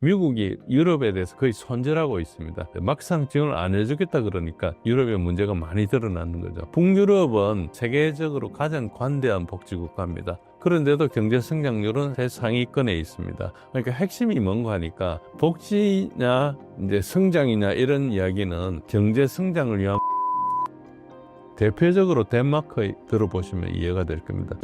미국이 유럽에 대해서 거의 손절하고 있습니다. 막상 지원을 안 해주겠다 그러니까 유럽의 문제가 많이 드러나는 거죠. 북유럽은 세계적으로 가장 관대한 복지국가입니다. 그런데도 경제 성장률은 최상위권에 있습니다. 그러니까 핵심이 뭔가 하니까 복지냐 이제 성장이냐 이런 이야기는 경제 성장을 위한 대표적으로 덴마크 들어보시면 이해가 될 겁니다.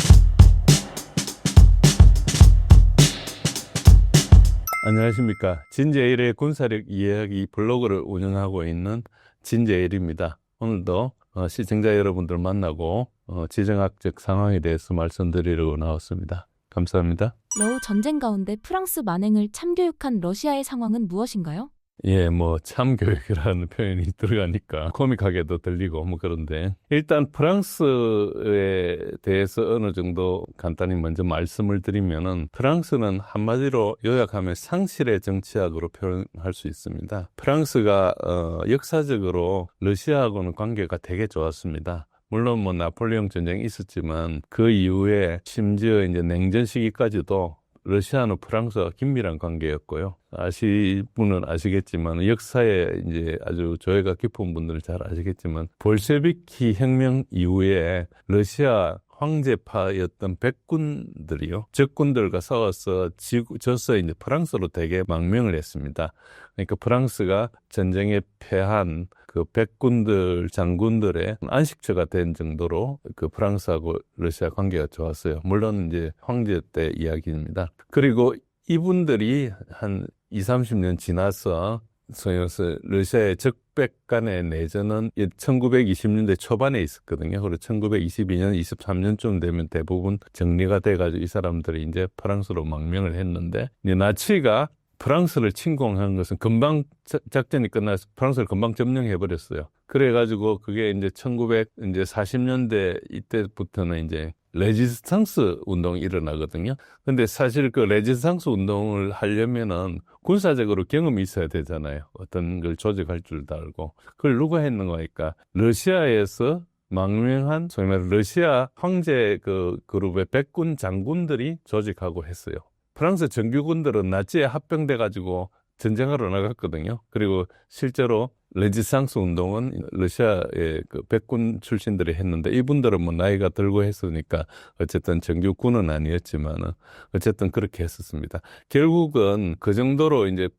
안녕하십니까. 진제일의 군사력 이야기 블로그를 운영하고 있는 진제일입니다. 오늘도 시청자 여러분들 만나고 지정학적 상황에 대해서 말씀드리려고 나왔습니다. 감사합니다. 러우 전쟁 가운데 프랑스 만행을 참교육한 러시아의 상황은 무엇인가요? 예, 참교육이라는 표현이 들어가니까 코믹하게도 들리고 그런데 일단 프랑스에 대해서 어느 정도 간단히 먼저 말씀을 드리면은 프랑스는 한마디로 요약하면 상실의 정치학으로 표현할 수 있습니다. 프랑스가 역사적으로 러시아하고는 관계가 되게 좋았습니다. 물론 나폴레옹 전쟁이 있었지만 그 이후에 심지어 이제 냉전 시기까지도 러시아는 프랑스와 긴밀한 관계였고요. 아실 분은 아시겠지만 역사에 이제 아주 조예가 깊은 분들은 잘 아시겠지만 볼셰비키 혁명 이후에 러시아 황제파였던 백군들이요. 적군들과 싸워서 져서 이제 프랑스로 되게 망명을 했습니다. 그러니까 프랑스가 전쟁에 패한 그 백군들, 장군들의 안식처가 된 정도로 그 프랑스하고 러시아 관계가 좋았어요. 물론 이제 황제 때 이야기입니다. 그리고 이분들이 한 20-30년 지나서 소위 말해서 러시아의 적백 간의 내전은 1920년대 초반에 있었거든요. 그리고 1922년, 23년쯤 되면 대부분 정리가 돼가지고 이 사람들이 이제 프랑스로 망명을 했는데, 이제 나치가 프랑스를 침공한 것은 금방 작전이 끝나서 프랑스를 금방 점령해버렸어요. 그래가지고 그게 이제 1940년대 이때부터는 이제 레지스탕스 운동이 일어나거든요. 근데 사실 그 레지스탕스 운동을 하려면은 군사적으로 경험이 있어야 되잖아요. 어떤 걸 조직할 줄도 알고. 그걸 누가 했는가 하니까 러시아에서 망명한 소위 말해 러시아 황제 그 그룹의 백군 장군들이 조직하고 했어요. 프랑스 정규군들은 나치에 합병돼가지고 전쟁하러 나갔거든요. 그리고 실제로 레지스탕스 운동은 러시아의 그 백군 출신들이 했는데 이분들은 나이가 들고 했으니까 어쨌든 정규군은 아니었지만은 어쨌든 그렇게 했었습니다. 결국은 그 정도로 이제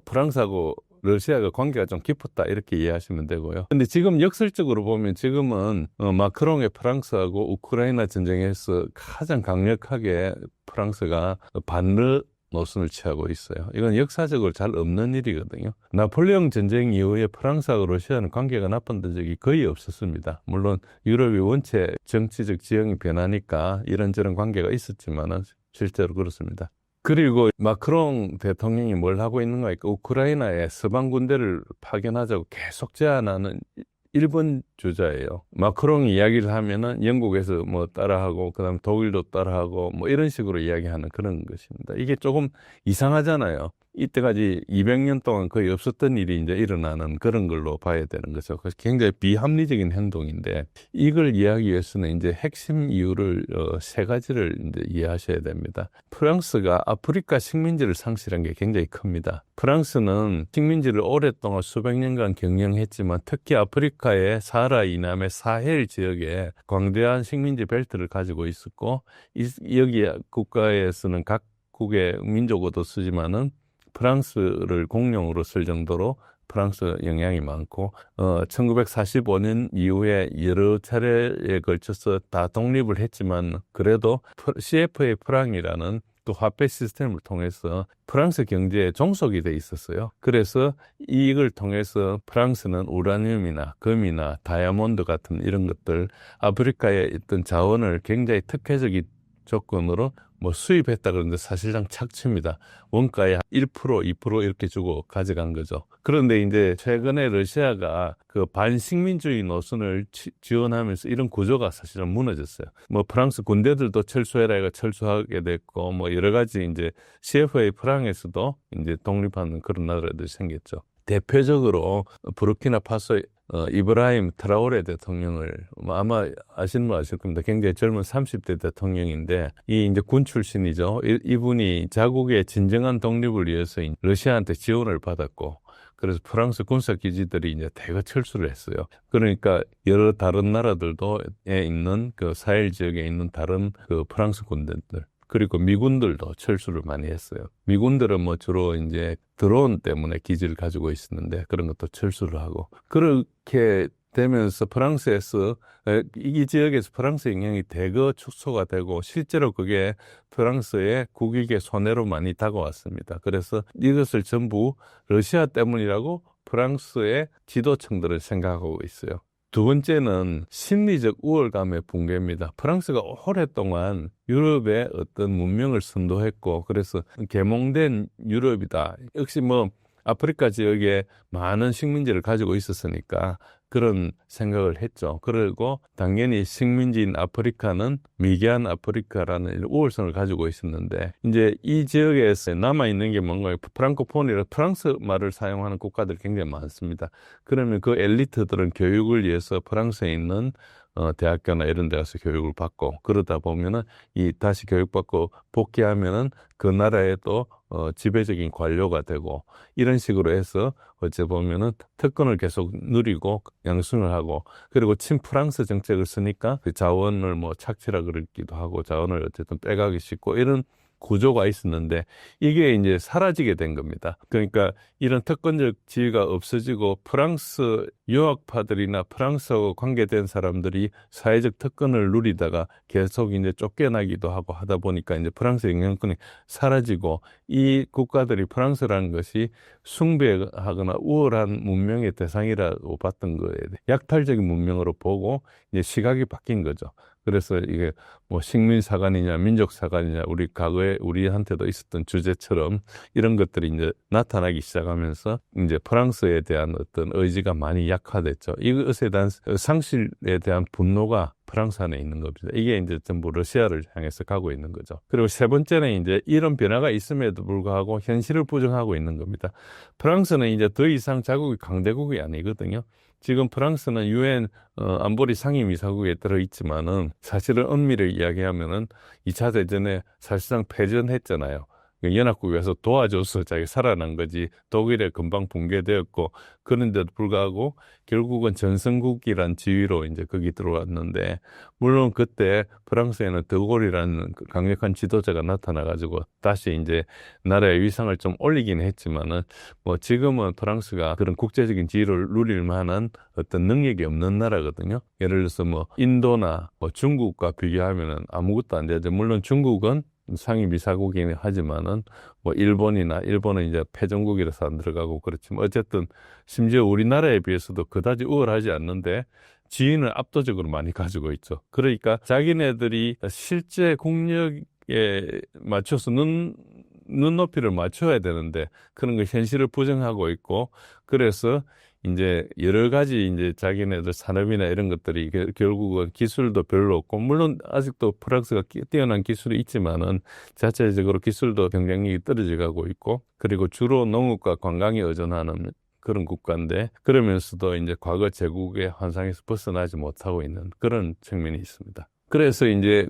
프랑스하고 러시아가 관계가 좀 깊었다 이렇게 이해하시면 되고요. 근데 지금 역설적으로 보면 지금은 마크롱의 프랑스하고 우크라이나 전쟁에서 가장 강력하게 프랑스가 반러 노선을 취하고 있어요. 이건 역사적으로 잘 없는 일이거든요. 나폴레옹 전쟁 이후에 프랑스하고 러시아는 관계가 나빴던 적이 거의 없었습니다. 물론 유럽이 원체 정치적 지형이 변하니까 이런저런 관계가 있었지만은 실제로 그렇습니다. 그리고 마크롱 대통령이 뭘 하고 있는가 하니까 우크라이나에 서방 군대를 파견하자고 계속 제안하는 일본 주자예요. 마크롱이 이야기를 하면은 영국에서 따라하고 그다음 독일도 따라하고 이런 식으로 이야기하는 그런 것입니다. 이게 조금 이상하잖아요. 이때까지 200년 동안 거의 없었던 일이 이제 일어나는 그런 걸로 봐야 되는 거죠. 그래서 굉장히 비합리적인 행동인데 이걸 이해하기 위해서는 이제 핵심 이유를 세 가지를 이제 이해하셔야 됩니다. 프랑스가 아프리카 식민지를 상실한 게 굉장히 큽니다. 프랑스는 식민지를 오랫동안 수백 년간 경영했지만 특히 아프리카의 사하라 이남의 사헬 지역에 광대한 식민지 벨트를 가지고 있었고 여기 국가에서는 각국의 민족어도 쓰지만은 프랑스를 공용으로 쓸 정도로 프랑스 영향이 많고 1945년 이후에 여러 차례에 걸쳐서 다 독립을 했지만 그래도 CFA 프랑이라는 또 화폐 시스템을 통해서 프랑스 경제에 종속이 돼 있었어요. 그래서 이걸 통해서 프랑스는 우라늄이나 금이나 다이아몬드 같은 이런 것들 아프리카의 어떤 자원을 굉장히 특혜적인 조건으로 수입했다 그러는데 사실상 착취입니다. 원가의 1%, 2% 이렇게 주고 가져간 거죠. 그런데 이제 최근에 러시아가 그 반식민주의 노선을 지원하면서 이런 구조가 사실은 무너졌어요. 프랑스 군대들도 철수해라 해가 철수하게 됐고 여러 가지 이제 CFA 프랑에서도 이제 독립하는 그런 나라들이 생겼죠. 대표적으로 부르키나파소 이브라임 트라오레 대통령을 아마 아시는 분 아실 겁니다. 굉장히 젊은 30대 대통령인데 이 이제 군 출신이죠. 이분이 자국의 진정한 독립을 위해서 러시아한테 지원을 받았고 그래서 프랑스 군사 기지들이 이제 대거 철수를 했어요. 그러니까 여러 다른 나라들도에 있는 그 사헬 지역에 있는 다른 그 프랑스 군대들 그리고 미군들도 철수를 많이 했어요. 미군들은 뭐 주로 이제 드론 때문에 기지를 가지고 있었는데 그런 것도 철수를 하고 그렇게 되면서 프랑스에서 이 지역에서 프랑스 영향이 대거 축소가 되고 실제로 그게 프랑스의 국익의 손해로 많이 다가왔습니다. 그래서 이것을 전부 러시아 때문이라고 프랑스의 지도층들은 생각하고 있어요. 두 번째는 심리적 우월감의 붕괴입니다. 프랑스가 오랫동안 유럽의 어떤 문명을 선도했고 그래서 계몽된 유럽이다. 역시 뭐 아프리카 지역에 많은 식민지를 가지고 있었으니까 그런 생각을 했죠. 그리고 당연히 식민지인 아프리카는 미개한 아프리카라는 우월성을 가지고 있었는데 이제 이 지역에서 남아있는 게 뭔가요? 프랑코폰이라 프랑스 말을 사용하는 국가들이 굉장히 많습니다. 그러면 그 엘리트들은 교육을 위해서 프랑스에 있는 대학교나 이런 데 가서 교육을 받고 그러다 보면은 이 다시 교육받고 복귀하면은 그 나라에 또 지배적인 관료가 되고 이런 식으로 해서 어째 보면은 특권을 계속 누리고 양승을 하고 그리고 친프랑스 정책을 쓰니까 그 자원을 뭐 착취라 그러기도 하고 자원을 어쨌든 빼가기 쉽고 이런 구조가 있었는데 이게 이제 사라지게 된 겁니다. 그러니까 이런 특권적 지위가 없어지고 프랑스 유학파들이나 프랑스하고 관계된 사람들이 사회적 특권을 누리다가 계속 이제 쫓겨나기도 하고 하다 보니까 이제 프랑스 영향권이 사라지고 이 국가들이 프랑스라는 것이 숭배하거나 우월한 문명의 대상이라고 봤던 거에 약탈적인 문명으로 보고 이제 시각이 바뀐 거죠. 그래서 이게 뭐 식민사관이냐 민족사관이냐 우리 과거에 우리한테도 있었던 주제처럼 이런 것들이 이제 나타나기 시작하면서 이제 프랑스에 대한 어떤 의지가 많이 약화됐죠. 이것에 대한 상실에 대한 분노가 프랑스 안에 있는 겁니다. 이게 이제 전부 러시아를 향해서 가고 있는 거죠. 그리고 세 번째는 이제 이런 변화가 있음에도 불구하고 현실을 부정하고 있는 겁니다. 프랑스는 이제 더 이상 자국이 강대국이 아니거든요. 지금 프랑스는 유엔 안보리 상임이사국에 들어있지만은 사실은 엄밀히 이야기하면은 2차 대전에 사실상 패전했잖아요. 연합국에서 도와줘서 자기 살아난 거지 독일에 금방 붕괴되었고 그런데도 불구하고 결국은 전성국이란 지위로 이제 거기 들어왔는데 물론 그때 프랑스에는 드골이라는 강력한 지도자가 나타나가지고 다시 이제 나라의 위상을 좀 올리긴 했지만은 뭐 지금은 프랑스가 그런 국제적인 지위를 누릴 만한 어떤 능력이 없는 나라거든요. 예를 들어서 뭐 인도나 뭐 중국과 비교하면은 아무것도 안 되죠. 물론 중국은 상임이사국이긴 하지만은 뭐 일본은 이제 패전국이라서 안 들어가고 그렇지만 어쨌든 심지어 우리나라에 비해서도 그다지 우월하지 않는데 지위는 압도적으로 많이 가지고 있죠. 그러니까 자기네들이 실제 국력에 맞춰서 눈높이를 맞춰야 되는데 그런 거 현실을 부정하고 있고 그래서 이제 여러 가지 이제 자기네들 산업이나 이런 것들이 결국은 기술도 별로 없고 물론 아직도 프랑스가 뛰어난 기술이 있지만은 자체적으로 기술도 경쟁력이 떨어져 가고 있고 그리고 주로 농업과 관광에 의존하는 그런 국가인데 그러면서도 이제 과거 제국의 환상에서 벗어나지 못하고 있는 그런 측면이 있습니다. 그래서 이제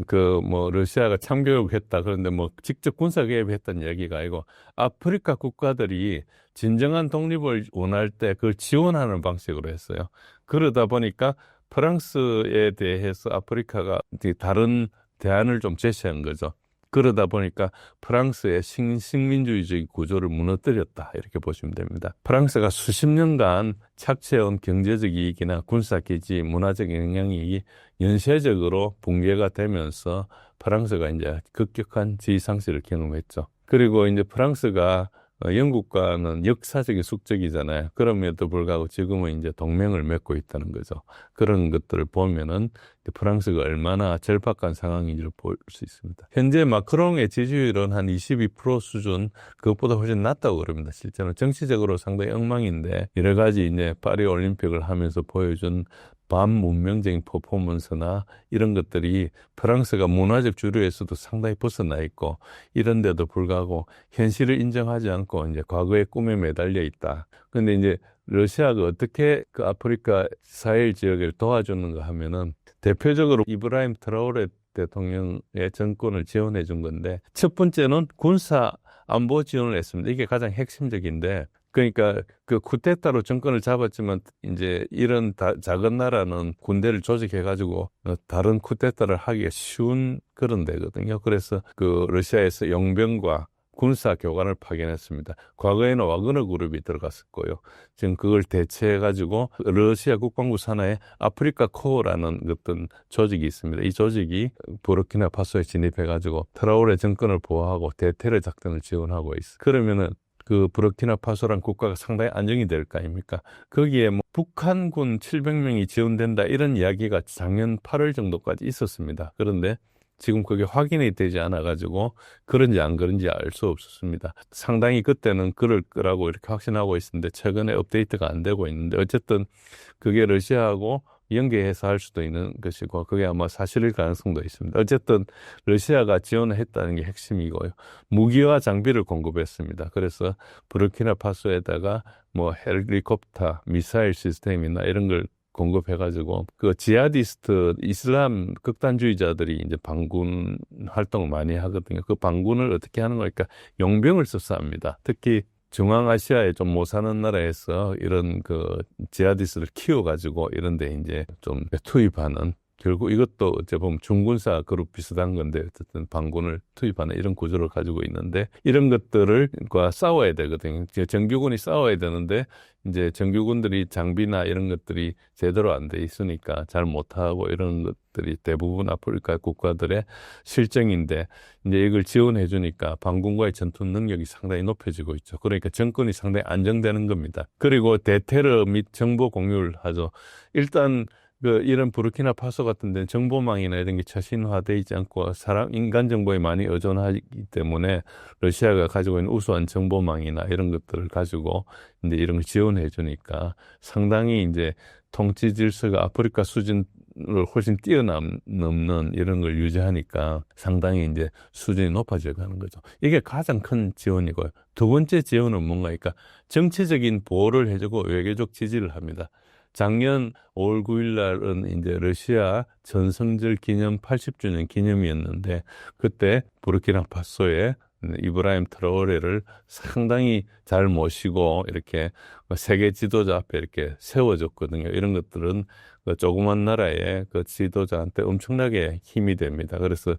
러시아가 참교육했다. 그런데 뭐 직접 군사 개입했다는 얘기가 아니고 아프리카 국가들이 진정한 독립을 원할 때 그걸 지원하는 방식으로 했어요. 그러다 보니까 프랑스에 대해서 아프리카가 다른 대안을 좀 제시한 거죠. 그러다 보니까 프랑스의 식민주의적인 구조를 무너뜨렸다 이렇게 보시면 됩니다. 프랑스가 수십 년간 착취해온 경제적 이익이나 군사기지, 문화적 영향이 연쇄적으로 붕괴가 되면서 프랑스가 이제 급격한 지위 상실을 경험했죠. 그리고 이제 프랑스가 영국과는 역사적인 숙적이잖아요. 그럼에도 불구하고 지금은 이제 동맹을 맺고 있다는 거죠. 그런 것들을 보면은 프랑스가 얼마나 절박한 상황인지를 볼 수 있습니다. 현재 마크롱의 지지율은 한 22% 수준, 그것보다 훨씬 낮다고 그럽니다. 실제로 정치적으로 상당히 엉망인데 여러 가지 이제 파리 올림픽을 하면서 보여준 반문명적인 퍼포먼스나 이런 것들이 프랑스가 문화적 주류에서도 상당히 벗어나 있고 이런데도 불구하고 현실을 인정하지 않고 이제 과거의 꿈에 매달려 있다. 근데 이제 러시아가 어떻게 그 아프리카 사헬 지역을 도와주는가 하면은 대표적으로 이브라임 트라오레 대통령의 정권을 지원해 준 건데 첫 번째는 군사 안보 지원을 했습니다. 이게 가장 핵심적인데 그러니까 그 쿠데타로 정권을 잡았지만 이제 이런 작은 나라는 군대를 조직해 가지고 다른 쿠데타를 하기가 쉬운 그런 데거든요. 그래서 그 러시아에서 용병과 군사 교관을 파견했습니다. 과거에는 와그너 그룹이 들어갔었고요. 지금 그걸 대체해 가지고 러시아 국방부 산하에 아프리카 코어라는 어떤 조직이 있습니다. 이 조직이 부르키나파소에 진입해 가지고 트라오레 정권을 보호하고 대테러 작전을 지원하고 있어요. 그러면은 그 부르키나파소란 국가가 상당히 안정이 될 거 아닙니까? 거기에 뭐 북한군 700명이 지원된다 이런 이야기가 작년 8월 정도까지 있었습니다. 그런데 지금 그게 확인이 되지 않아가지고 그런지 안 그런지 알 수 없었습니다. 상당히 그때는 그럴 거라고 이렇게 확신하고 있었는데 최근에 업데이트가 안 되고 있는데 어쨌든 그게 러시아하고 연계해서 할 수도 있는 것이고 그게 아마 사실일 가능성도 있습니다. 어쨌든 러시아가 지원을 했다는 게 핵심이고요. 무기와 장비를 공급했습니다. 그래서 부르키나파소에다가 뭐 헬리콥터, 미사일 시스템이나 이런 걸 공급해가지고 그 지하디스트 이슬람 극단주의자들이 이제 반군 활동을 많이 하거든요. 그 반군을 어떻게 하는 거니까 용병을 써서 합니다. 특히 중앙아시아에 좀 못 사는 나라에서 이런 그 지하디스트를 키워가지고 이런데 이제 좀 투입하는 결국 이것도 어째 보면 중군사 그룹 비슷한 건데 어쨌든 반군을 투입하는 이런 구조를 가지고 있는데 이런 것들과 싸워야 되거든요. 정규군이 싸워야 되는데 이제 정규군들이 장비나 이런 것들이 제대로 안 돼 있으니까 잘 못하고 이런 것들이 대부분 아프리카 국가들의 실정인데 이제 이걸 지원해 주니까 반군과의 전투 능력이 상당히 높아지고 있죠. 그러니까 정권이 상당히 안정되는 겁니다. 그리고 대테러 및 정보 공유를 하죠. 일단 이런 부르키나파소 같은 데는 정보망이나 이런 게 최신화되어 있지 않고 인간 정보에 많이 의존하기 때문에 러시아가 가지고 있는 우수한 정보망이나 이런 것들을 가지고 이제 이런 걸 지원해 주니까 상당히 이제 통치 질서가 아프리카 수준을 훨씬 뛰어넘는 이런 걸 유지하니까 상당히 이제 수준이 높아져 가는 거죠. 이게 가장 큰 지원이고요. 두 번째 지원은 뭔가, 그러니까 정치적인 보호를 해주고 외교적 지지를 합니다. 작년 5월 9일 날은 이제 러시아 전성절 기념 80주년 기념이었는데 그때 부르키나파소에 이브라임 트라오레를 상당히 잘 모시고 이렇게 세계 지도자 앞에 이렇게 세워줬거든요. 이런 것들은 그 조그만 나라의 그 지도자한테 엄청나게 힘이 됩니다. 그래서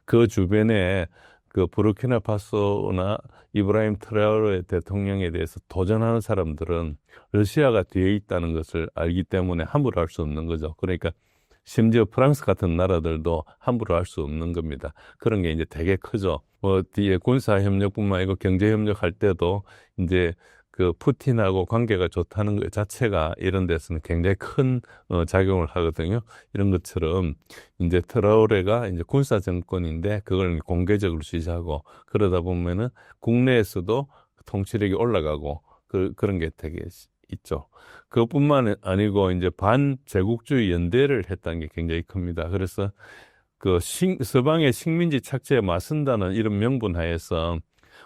그 주변에 그 부르키나파소나 이브라임 트라오레 대통령에 대해서 도전하는 사람들은 러시아가 뒤에 있다는 것을 알기 때문에 함부로 할 수 없는 거죠. 그러니까 심지어 프랑스 같은 나라들도 함부로 할 수 없는 겁니다. 그런 게 이제 되게 크죠. 뭐 뒤에 군사 협력뿐만 아니고 경제 협력할 때도 이제 그 푸틴하고 관계가 좋다는 것 자체가 이런 데서는 굉장히 큰 작용을 하거든요. 이런 것처럼 이제 트라오레가 이제 군사 정권인데 그걸 공개적으로 지지하고 그러다 보면은 국내에서도 통치력이 올라가고 그런 게 되게 있죠. 그것뿐만 아니고 이제 반제국주의 연대를 했다는 게 굉장히 큽니다. 그래서 그 서방의 식민지 착취에 맞선다는 이런 명분 하에서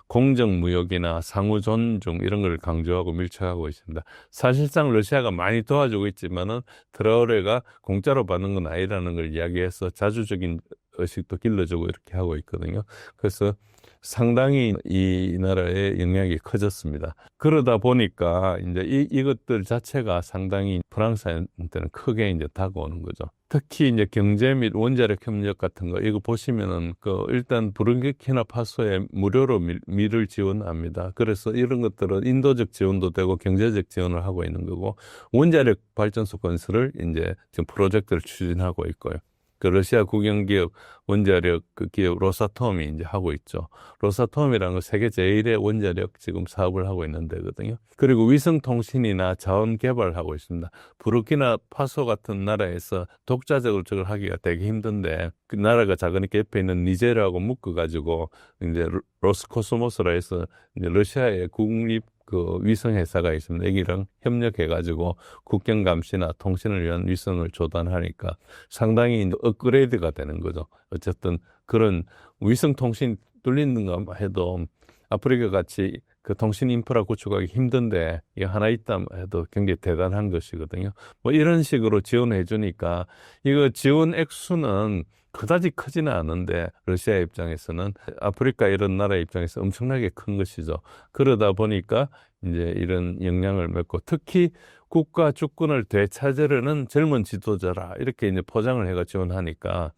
공정무역이나 상호 존중 이런 걸 강조하고 밀착하고 있습니다. 사실상 러시아가 많이 도와주고 있지만은 트라오레가 공짜로 받는 건 아니라는 걸 이야기해서 자주적인 의식도 길러주고 이렇게 하고 있거든요. 그래서 상당히 이 나라의 영향이 커졌습니다. 그러다 보니까 이제 이것들 자체가 상당히 프랑스한테는 크게 이제 다가오는 거죠. 특히 이제 경제 및 원자력 협력 같은 거 이거 보시면은 일단 부르키나파소에 무료로 밀을 지원합니다. 그래서 이런 것들은 인도적 지원도 되고 경제적 지원을 하고 있는 거고 원자력 발전소 건설을 이제 지금 프로젝트를 추진하고 있고요. 그 러시아 국영기업 원자력 그 기업 로사톰이 이제 하고 있죠. 로사톰이라는 건 세계 제일의 원자력 지금 사업을 하고 있는 데거든요. 그리고 위성통신이나 자원 개발을 하고 있습니다. 부르키나파소 같은 나라에서 독자적으로 저걸 하기가 되게 힘든데 그 나라가 작으니까 옆에 있는 니제르하고 묶어가지고 이제 로스코스모스라 해서 이제 러시아의 국립 그 위성 회사가 있습니다. 여기랑 협력해가지고 국경 감시나 통신을 위한 위성을 조단하니까 상당히 이제 업그레이드가 되는 거죠. 어쨌든 그런 위성 통신 뚫리는 것만 해도 아프리카 같이 그 통신 인프라 구축하기 힘든데 이 하나 있다 해도 굉장히 대단한 것이거든요. 뭐 이런 식으로 지원해 주니까 이거 지원 액수는 그다지 크지는 않은데 러시아 입장에서는 아프리카 이런 나라 입장에서 엄청나게 큰 것이죠. 그러다 보니까 이제 이런 영향을 맺고 특히 국가 주권을 되찾으려는 젊은 지도자라 이렇게 이제 포장을 해가 지원하니까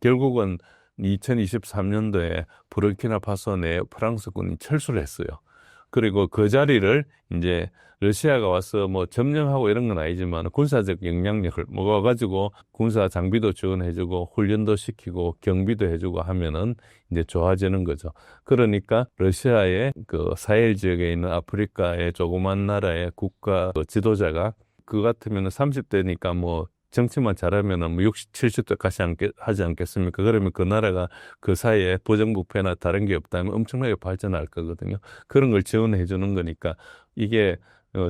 결국은 2023년도에 부르키나파소 내에 프랑스군이 철수를 했어요. 그리고 그 자리를 이제 러시아가 와서 뭐 점령하고 이런 건 아니지만 군사적 영향력을 먹어가지고 군사 장비도 지원해주고 훈련도 시키고 경비도 해주고 하면은 이제 좋아지는 거죠. 그러니까 러시아의 그 사헬 지역에 있는 아프리카의 조그만 나라의 국가 지도자가 그 같으면 30대니까 뭐 정치만 잘하면은 뭐 60, 70대까지 하지 않겠습니까? 그러면 그 나라가 그 사이에 부정부패나 다른 게 없다면 엄청나게 발전할 거거든요. 그런 걸 지원해 주는 거니까 이게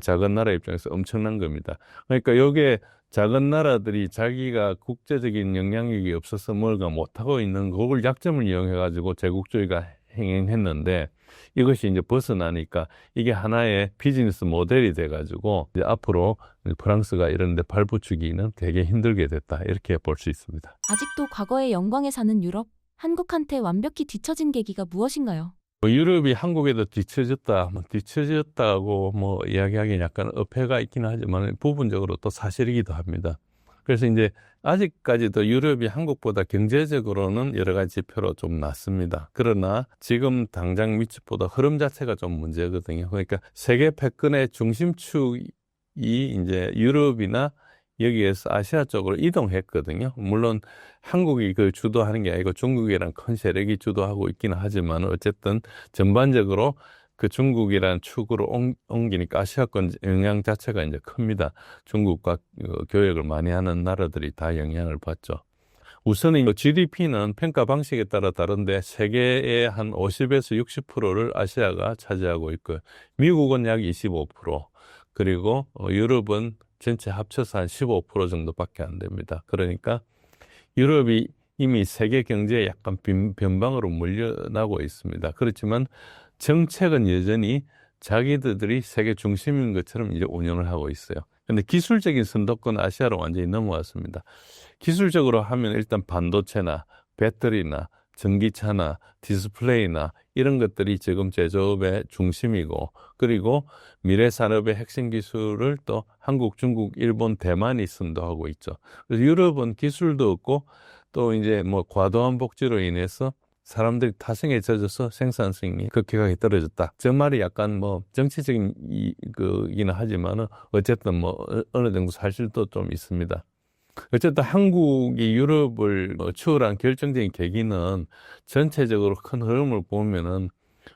작은 나라 입장에서 엄청난 겁니다. 그러니까 요게 작은 나라들이 자기가 국제적인 영향력이 없어서 뭘가 못하고 있는 그걸 약점을 이용해가지고 제국주의가 행행했는데 이것이 이제 벗어나니까 이게 하나의 비즈니스 모델이 돼가지고 이제 앞으로 프랑스가 이런 데 발붙이기는 되게 힘들게 됐다. 이렇게 볼 수 있습니다. 아직도 과거의 영광에 사는 유럽, 한국한테 완벽히 뒤처진 계기가 무엇인가요? 유럽이 한국에도 뒤처졌다고 뭐 이야기하기는 약간 어폐가 있기는 하지만 부분적으로 또 사실이기도 합니다. 그래서 이제 아직까지도 유럽이 한국보다 경제적으로는 여러 가지 지표로 좀 낮습니다. 그러나 지금 당장 미치보다 흐름 자체가 좀 문제거든요. 그러니까 세계 패권의 중심축이 이제 유럽이나 여기에서 아시아 쪽으로 이동했거든요. 물론 한국이 그 주도하는 게 아니고 중국이랑 큰 세력이 주도하고 있기는 하지만 어쨌든 전반적으로 그 중국이란 축으로 옮기니까 아시아권 영향 자체가 이제 큽니다. 중국과 교역을 많이 하는 나라들이 다 영향을 받죠. 우선은 GDP는 평가 방식에 따라 다른데 세계의 한 50에서 60%를 아시아가 차지하고 있고요. 미국은 약 25%, 그리고 유럽은 전체 합쳐서 한 15% 정도밖에 안 됩니다. 그러니까 유럽이 이미 세계 경제에 약간 변방으로 물려나고 있습니다. 그렇지만 정책은 여전히 자기들이 세계 중심인 것처럼 이제 운영을 하고 있어요. 근데 기술적인 선도권 아시아로 완전히 넘어왔습니다. 기술적으로 하면 일단 반도체나 배터리나 전기차나 디스플레이나 이런 것들이 지금 제조업의 중심이고, 그리고 미래 산업의 핵심 기술을 또 한국, 중국, 일본, 대만이 선도하고 있죠. 그래서 유럽은 기술도 없고 또 이제 뭐 과도한 복지로 인해서 사람들이 타성에 젖어서 생산성이 급격하게 떨어졌다. 저 말이 약간 뭐 정치적인 그기는 하지만은 어쨌든 뭐 어느 정도 사실도 좀 있습니다. 어쨌든 한국이 유럽을 추월한 결정적인 계기는 전체적으로 큰 흐름을 보면은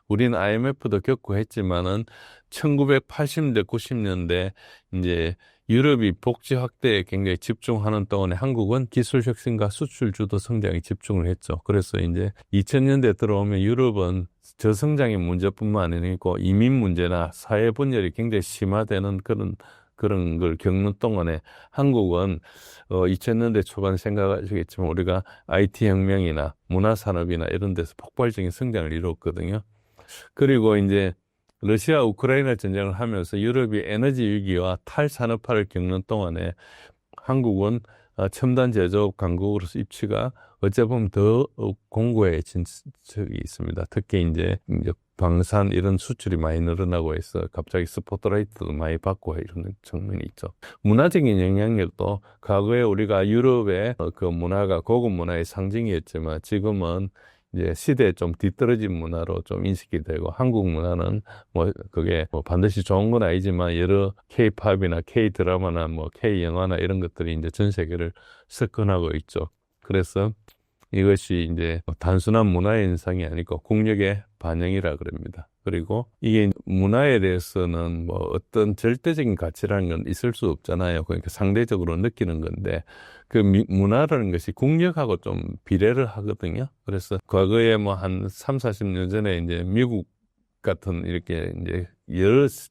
우리는 IMF도 겪고 했지만은 1980년대, 90년대 이제 유럽이 복지 확대에 굉장히 집중하는 동안에 한국은 기술 혁신과 수출 주도 성장에 집중을 했죠. 그래서 이제 2000년대 들어오면 유럽은 저성장의 문제뿐만 아니고 이민 문제나 사회 분열이 굉장히 심화되는 그런 걸 겪는 동안에 한국은 2000년대 초반 생각하시겠지만 우리가 IT 혁명이나 문화산업이나 이런 데서 폭발적인 성장을 이뤘거든요. 그리고 이제 러시아 우크라이나 전쟁을 하면서 유럽이 에너지 위기와 탈산업화를 겪는 동안에 한국은 첨단 제조업 강국으로서 입지가 어찌 보면 더 공고해진 적이 있습니다. 특히 이제 방산 이런 수출이 많이 늘어나고 해서 갑자기 스포트라이트도 많이 받고 이런 측면이 있죠. 문화적인 영향력도 과거에 우리가 유럽의 그 문화가 고급 문화의 상징이었지만 지금은 이제 시대에 좀 뒤떨어진 문화로 좀 인식이 되고, 한국 문화는 뭐 그게 뭐 반드시 좋은 건 아니지만 여러 K-팝이나 K-드라마나 뭐 K-영화나 이런 것들이 이제 전 세계를 석권하고 있죠. 그래서 이것이 이제 단순한 문화의 현상이 아니고 국력의 반영이라 그럽니다. 그리고 이게 문화에 대해서는 뭐 어떤 절대적인 가치라는 건 있을 수 없잖아요. 그러니까 상대적으로 느끼는 건데 그 문화라는 것이 국력하고 좀 비례를 하거든요. 그래서 과거에 뭐 한 3, 40년 전에 이제 미국 같은 이렇게 이제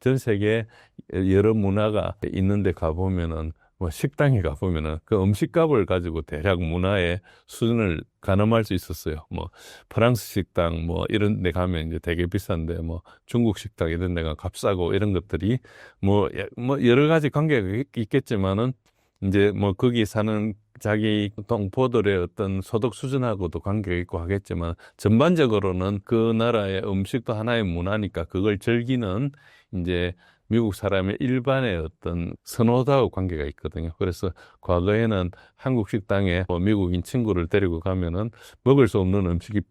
전 세계 여러 문화가 있는데 가보면은 뭐 식당에 가보면은 그 음식값을 가지고 대략 문화의 수준을 가늠할 수 있었어요. 뭐 프랑스 식당 뭐 이런 데 가면 이제 되게 비싼데 뭐 중국 식당 이런 데가 값싸고 이런 것들이 뭐 여러 가지 관계가 있겠지만은 이제 뭐 거기 사는 자기 동포들의 어떤 소득 수준하고도 관계가 있고 하겠지만 전반적으로는 그 나라의 음식도 하나의 문화니까 그걸 즐기는 이제 미국 사람의 일반의 어떤 선호도하고 관계가 있거든요. 그래서 과거에는 한국 식당에 뭐 미국인 친구를 데리고 가면은 먹을 수 없는 음식이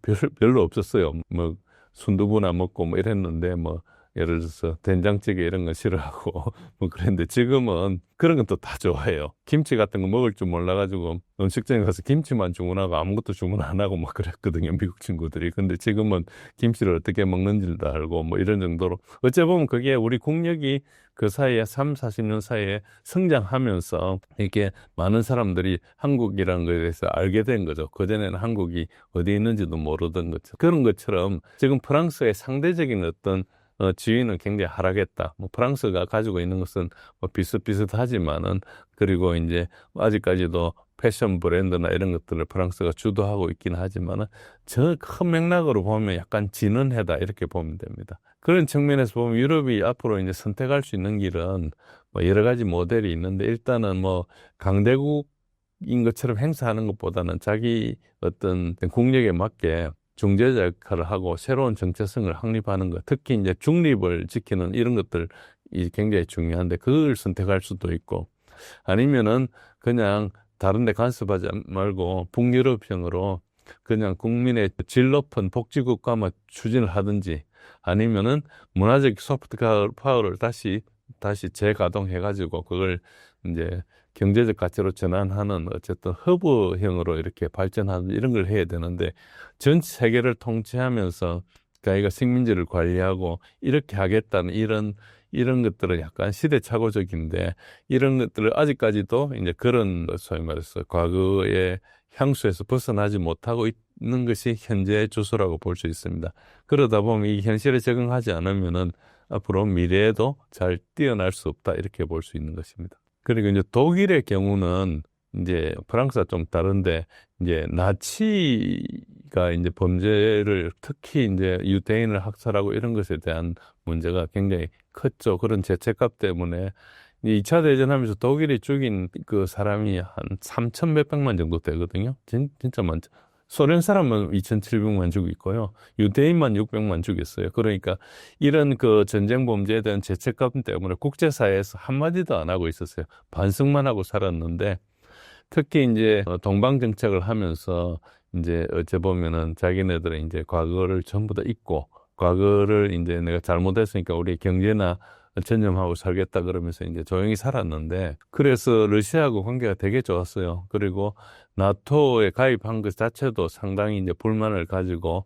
별로 없었어요. 뭐 순두부나 먹고 뭐 이랬는데 뭐 예를 들어서 된장찌개 이런 거 싫어하고 뭐 그랬는데 지금은 그런 건 또 다 좋아해요. 김치 같은 거 먹을 줄 몰라가지고 음식점에 가서 김치만 주문하고 아무것도 주문 안 하고 막 그랬거든요. 미국 친구들이. 근데 지금은 김치를 어떻게 먹는지도 알고 뭐 이런 정도로 어째 보면 그게 우리 국력이 그 사이에 3, 40년 사이에 성장하면서 이렇게 많은 사람들이 한국이라는 것에 대해서 알게 된 거죠. 그전에는 한국이 어디 있는지도 모르던 것처럼. 그런 것처럼 지금 프랑스의 상대적인 어떤 지위는 굉장히 하락했다. 뭐 프랑스가 가지고 있는 것은 뭐 비슷비슷하지만은 그리고 이제 아직까지도 패션 브랜드나 이런 것들을 프랑스가 주도하고 있긴 하지만은 저 큰 맥락으로 보면 약간 진언해다 이렇게 보면 됩니다. 그런 측면에서 보면 유럽이 앞으로 이제 선택할 수 있는 길은 뭐 여러 가지 모델이 있는데 일단은 뭐 강대국인 것처럼 행사하는 것보다는 자기 어떤 국력에 맞게 중재자 역할을 하고 새로운 정체성을 확립하는 것, 특히 이제 중립을 지키는 이런 것들이 굉장히 중요한데 그걸 선택할 수도 있고 아니면은 그냥 다른 데 간섭하지 말고 북유럽형으로 그냥 국민의 질 높은 복지국가만 추진을 하든지 아니면은 문화적 소프트 파워를 다시 재가동해가지고 그걸 이제 경제적 가치로 전환하는 어쨌든 허브형으로 이렇게 발전하는 이런 걸 해야 되는데 전 세계를 통치하면서 자기가 식민지를 관리하고 이렇게 하겠다는 이런 것들은 약간 시대착오적인데 이런 것들을 아직까지도 이제 그런 소위 말해서 과거의 향수에서 벗어나지 못하고 있는 것이 현재의 주소라고 볼 수 있습니다. 그러다 보면 이 현실에 적응하지 않으면은 앞으로 미래에도 잘 뛰어날 수 없다 이렇게 볼 수 있는 것입니다. 그리고 이제 독일의 경우는 이제 프랑스가 좀 다른데 이제 나치가 이제 범죄를 특히 이제 유대인을 학살하고 이런 것에 대한 문제가 굉장히 컸죠. 그런 죄책감 때문에 2차 대전하면서 독일이 죽인 그 사람이 한 3천 몇백만 정도 되거든요. 진짜 많죠. 소련 사람은 2,700만 죽이고요. 유대인만 600만 죽였어요. 그러니까 이런 그 전쟁 범죄에 대한 죄책감 때문에 국제사회에서 한마디도 안 하고 있었어요. 반성만 하고 살았는데 특히 이제 동방 정책을 하면서 이제 어째 보면은 자기네들은 이제 과거를 전부 다 잊고 과거를 이제 내가 잘못했으니까 우리 경제나 전념하고 살겠다 그러면서 이제 조용히 살았는데 그래서 러시아하고 관계가 되게 좋았어요. 그리고 나토에 가입한 것 자체도 상당히 이제 불만을 가지고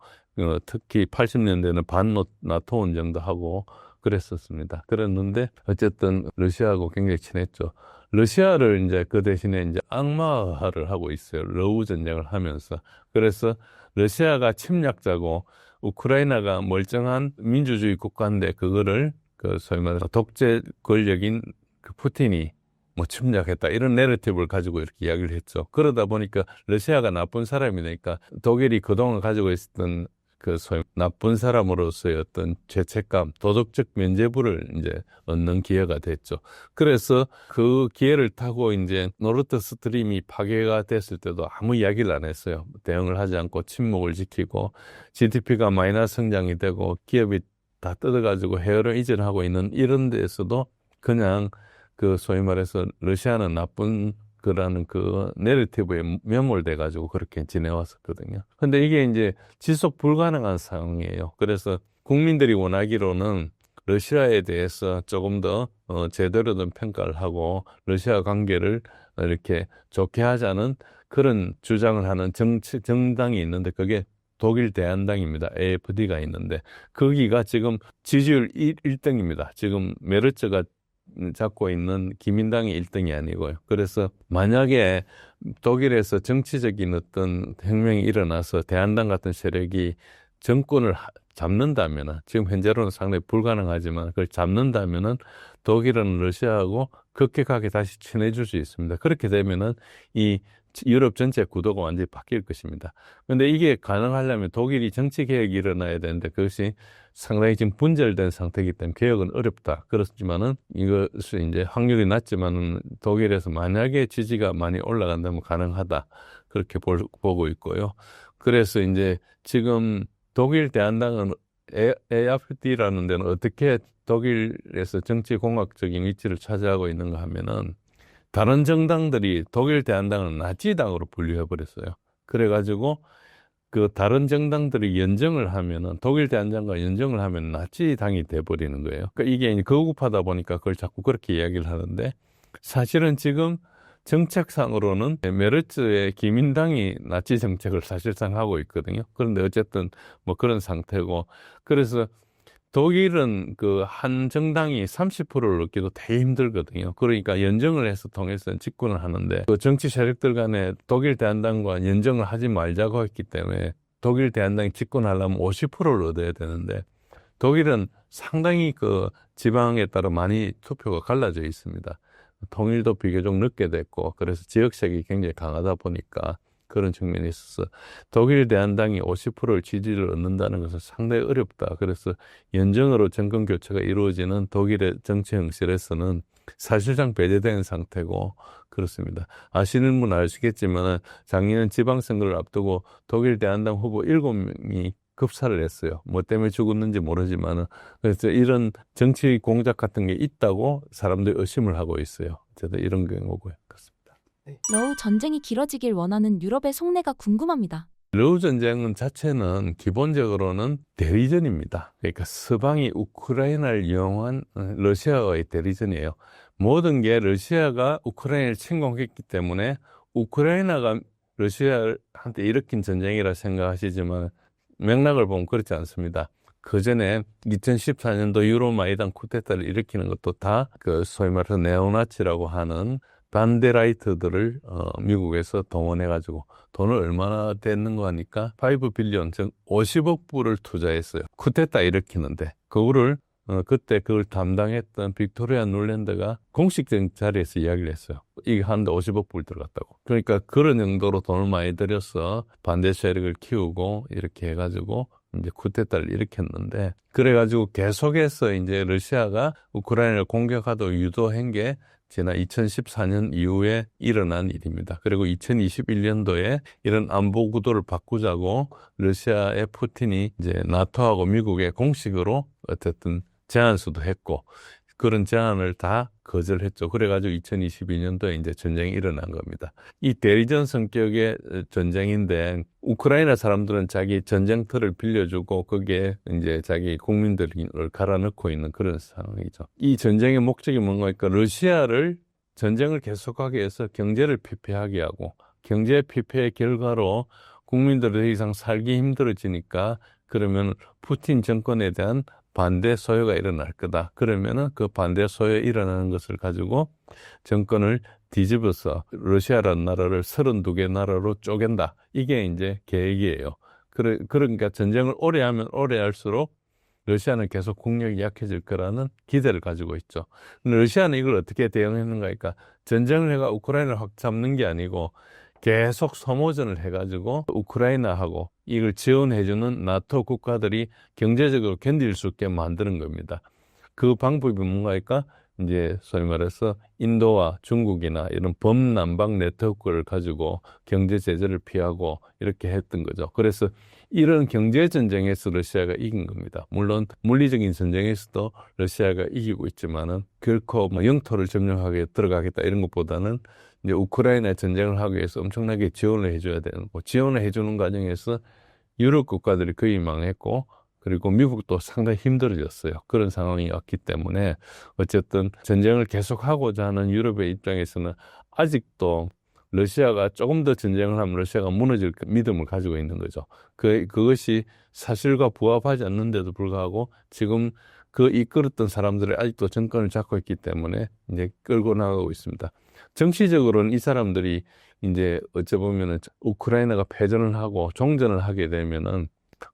특히 80년대는 반나토 운동도 하고 그랬었습니다. 그랬는데 어쨌든 러시아하고 굉장히 친했죠. 러시아를 이제 그 대신에 이제 악마화를 하고 있어요. 러우 전쟁을 하면서. 그래서 러시아가 침략자고 우크라이나가 멀쩡한 민주주의 국가인데 그거를 그 소위 말해서 독재 권력인 그 푸틴이 뭐 침략했다 이런 내러티브를 가지고 이렇게 이야기를 했죠. 그러다 보니까 러시아가 나쁜 사람이 되니까 독일이 그동안 가지고 있었던 그 소위 나쁜 사람으로서의 어떤 죄책감, 도덕적 면죄부를 이제 얻는 기회가 됐죠. 그래서 그 기회를 타고 이제 노르드 스트림이 파괴가 됐을 때도 아무 이야기를 안 했어요. 대응을 하지 않고 침묵을 지키고 GDP가 마이너스 성장이 되고 기업이 다 뜯어가지고 해외로 이전하고 있는 이런 데에서도 그냥 그 소위 말해서 러시아는 나쁜 거라는 그 내러티브에 매몰돼가지고 그렇게 지내왔었거든요. 근데 이게 이제 지속 불가능한 상황이에요. 그래서 국민들이 원하기로는 러시아에 대해서 조금 더 제대로 된 평가를 하고 러시아 관계를 이렇게 좋게 하자는 그런 주장을 하는 정당이 있는데 그게 독일 대한당입니다. AfD가 있는데 거기가 지금 지지율 1등입니다. 지금 메르츠가 잡고 있는 기민당이 1등이 아니고요. 그래서 만약에 독일에서 정치적인 어떤 혁명이 일어나서 대한당 같은 세력이 정권을 잡는다면은, 지금 현재로는 상당히 불가능하지만 그걸 잡는다면은 독일은 러시아하고 급격하게 다시 친해질 수 있습니다. 그렇게 되면은 이 유럽 전체 구도가 완전히 바뀔 것입니다. 그런데 이게 가능하려면 독일이 정치 개혁이 일어나야 되는데 그것이 상당히 지금 분절된 상태이기 때문에 개혁은 어렵다. 그렇지만은 이것이 이제 확률이 낮지만은 독일에서 만약에 지지가 많이 올라간다면 가능하다. 그렇게 보고 있고요. 그래서 이제 지금 독일 대한당은 AfD라는 데는 어떻게 독일에서 정치공학적인 위치를 차지하고 있는가 하면은 다른 정당들이 독일 대한당을 나치당으로 분류해버렸어요. 그래가지고 그 다른 정당들이 연정을 하면은 독일 대한당과 연정을 하면 나치당이 돼버리는 거예요. 그러니까 이게 거국하다 보니까 그걸 자꾸 그렇게 이야기를 하는데 사실은 지금 정책상으로는 메르츠의 기민당이 나치 정책을 사실상 하고 있거든요. 그런데 어쨌든 뭐 그런 상태고 그래서 독일은 그 한 정당이 30%를 얻기도 되게 힘들거든요. 그러니까 연정을 해서 통해서 집권을 하는데 그 정치 세력들 간에 독일 대한당과 연정을 하지 말자고 했기 때문에 독일 대한당이 집권하려면 50%를 얻어야 되는데 독일은 상당히 그 지방에 따라 많이 투표가 갈라져 있습니다. 통일도 비교적 늦게 됐고 그래서 지역색이 굉장히 강하다 보니까 그런 측면이 있어서 독일 대한당이 50%를 지지를 얻는다는 것은 상당히 어렵다. 그래서 연정으로 정권 교체가 이루어지는 독일의 정치 현실에서는 사실상 배제된 상태고 그렇습니다. 아시는 분 아시겠지만 작년 지방선거를 앞두고 독일 대한당 후보 7명이 급사를 했어요. 뭐 때문에 죽었는지 모르지만은 그래서 이런 정치 공작 같은 게 있다고 사람들이 의심을 하고 있어요. 어쨌든 이런 경우고요. 그렇습니다. 러우 전쟁이 길어지길 원하는 유럽의 속내가 궁금합니다. 러우 전쟁은 자체는 기본적으로는 대리전입니다. 그러니까 서방이 우크라이나를 이용한 러시아와의 대리전이에요. 모든 게 러시아가 우크라이나를 침공했기 때문에 우크라이나가 러시아한테 일으킨 전쟁이라 생각하시지만 맥락을 보면 그렇지 않습니다. 그 전에 2014년도 유로마이단 쿠데타를 일으키는 것도 다 그 소위 말해서 네오나치라고 하는 반데라이트들을 미국에서 동원해가지고 돈을 얼마나 됐는가 하니까 5 빌리언, 즉 50억 불을 투자했어요. 쿠데타 일으키는데 그때 그걸 담당했던 빅토리아 놀랜드가 공식적인 자리에서 이야기를 했어요. 이게 하는데 50억 불 들어갔다고. 그러니까 그런 정도로 돈을 많이 들여서 반대 세력을 키우고 이렇게 해가지고 이제 쿠데타를 일으켰는데 그래가지고 계속해서 이제 러시아가 우크라이나를 공격하도록 유도한 게 지난 2014년 이후에 일어난 일입니다. 그리고 2021년도에 이런 안보 구도를 바꾸자고 러시아의 푸틴이 이제 나토하고 미국에 공식으로 어쨌든 제안서도 했고 그런 제안을 다 거절했죠. 그래가지고 2022년도에 이제 전쟁이 일어난 겁니다. 이 대리전 성격의 전쟁인데 우크라이나 사람들은 자기 전쟁터를 빌려주고 거기에 이제 자기 국민들을 갈아넣고 있는 그런 상황이죠. 이 전쟁의 목적이 뭔가 하니까 러시아를 전쟁을 계속하게 해서 경제를 피폐하게 하고 경제 피폐의 결과로 국민들이 더 이상 살기 힘들어지니까 그러면 푸틴 정권에 대한 반대 소요가 일어날 거다. 그러면은 그 반대 소요에 일어나는 것을 가지고 정권을 뒤집어서 러시아라는 나라를 32개 나라로 쪼갠다. 이게 이제 계획이에요. 그러니까 전쟁을 오래 하면 오래 할수록 러시아는 계속 국력이 약해질 거라는 기대를 가지고 있죠. 근데 러시아는 이걸 어떻게 대응했는가 하니까 전쟁을 해가 우크라이나를 확 잡는 게 아니고 계속 소모전을 해가지고 우크라이나하고 이걸 지원해주는 나토 국가들이 경제적으로 견딜 수 있게 만드는 겁니다. 그 방법이 뭔가 할까? 이제 소위 말해서 인도와 중국이나 이런 범남방 네트워크를 가지고 경제 제재를 피하고 이렇게 했던 거죠. 그래서 이런 경제 전쟁에서 러시아가 이긴 겁니다. 물론 물리적인 전쟁에서도 러시아가 이기고 있지만은 결코 뭐 영토를 점령하게 들어가겠다 이런 것보다는 이제 우크라이나 전쟁을 하기 위해서 엄청나게 지원을 해줘야 되는 거. 지원을 해주는 과정에서 유럽 국가들이 거의 망했고 그리고 미국도 상당히 힘들어졌어요. 그런 상황이 왔기 때문에 어쨌든 전쟁을 계속하고자 하는 유럽의 입장에서는 아직도 러시아가 조금 더 전쟁을 하면 러시아가 무너질 믿음을 가지고 있는 거죠. 그것이 사실과 부합하지 않는데도 불구하고 지금 그 이끌었던 사람들이 아직도 정권을 잡고 있기 때문에 이제 끌고 나가고 있습니다. 정치적으로는 이 사람들이 이제 어찌 보면은 우크라이나가 패전을 하고 종전을 하게 되면은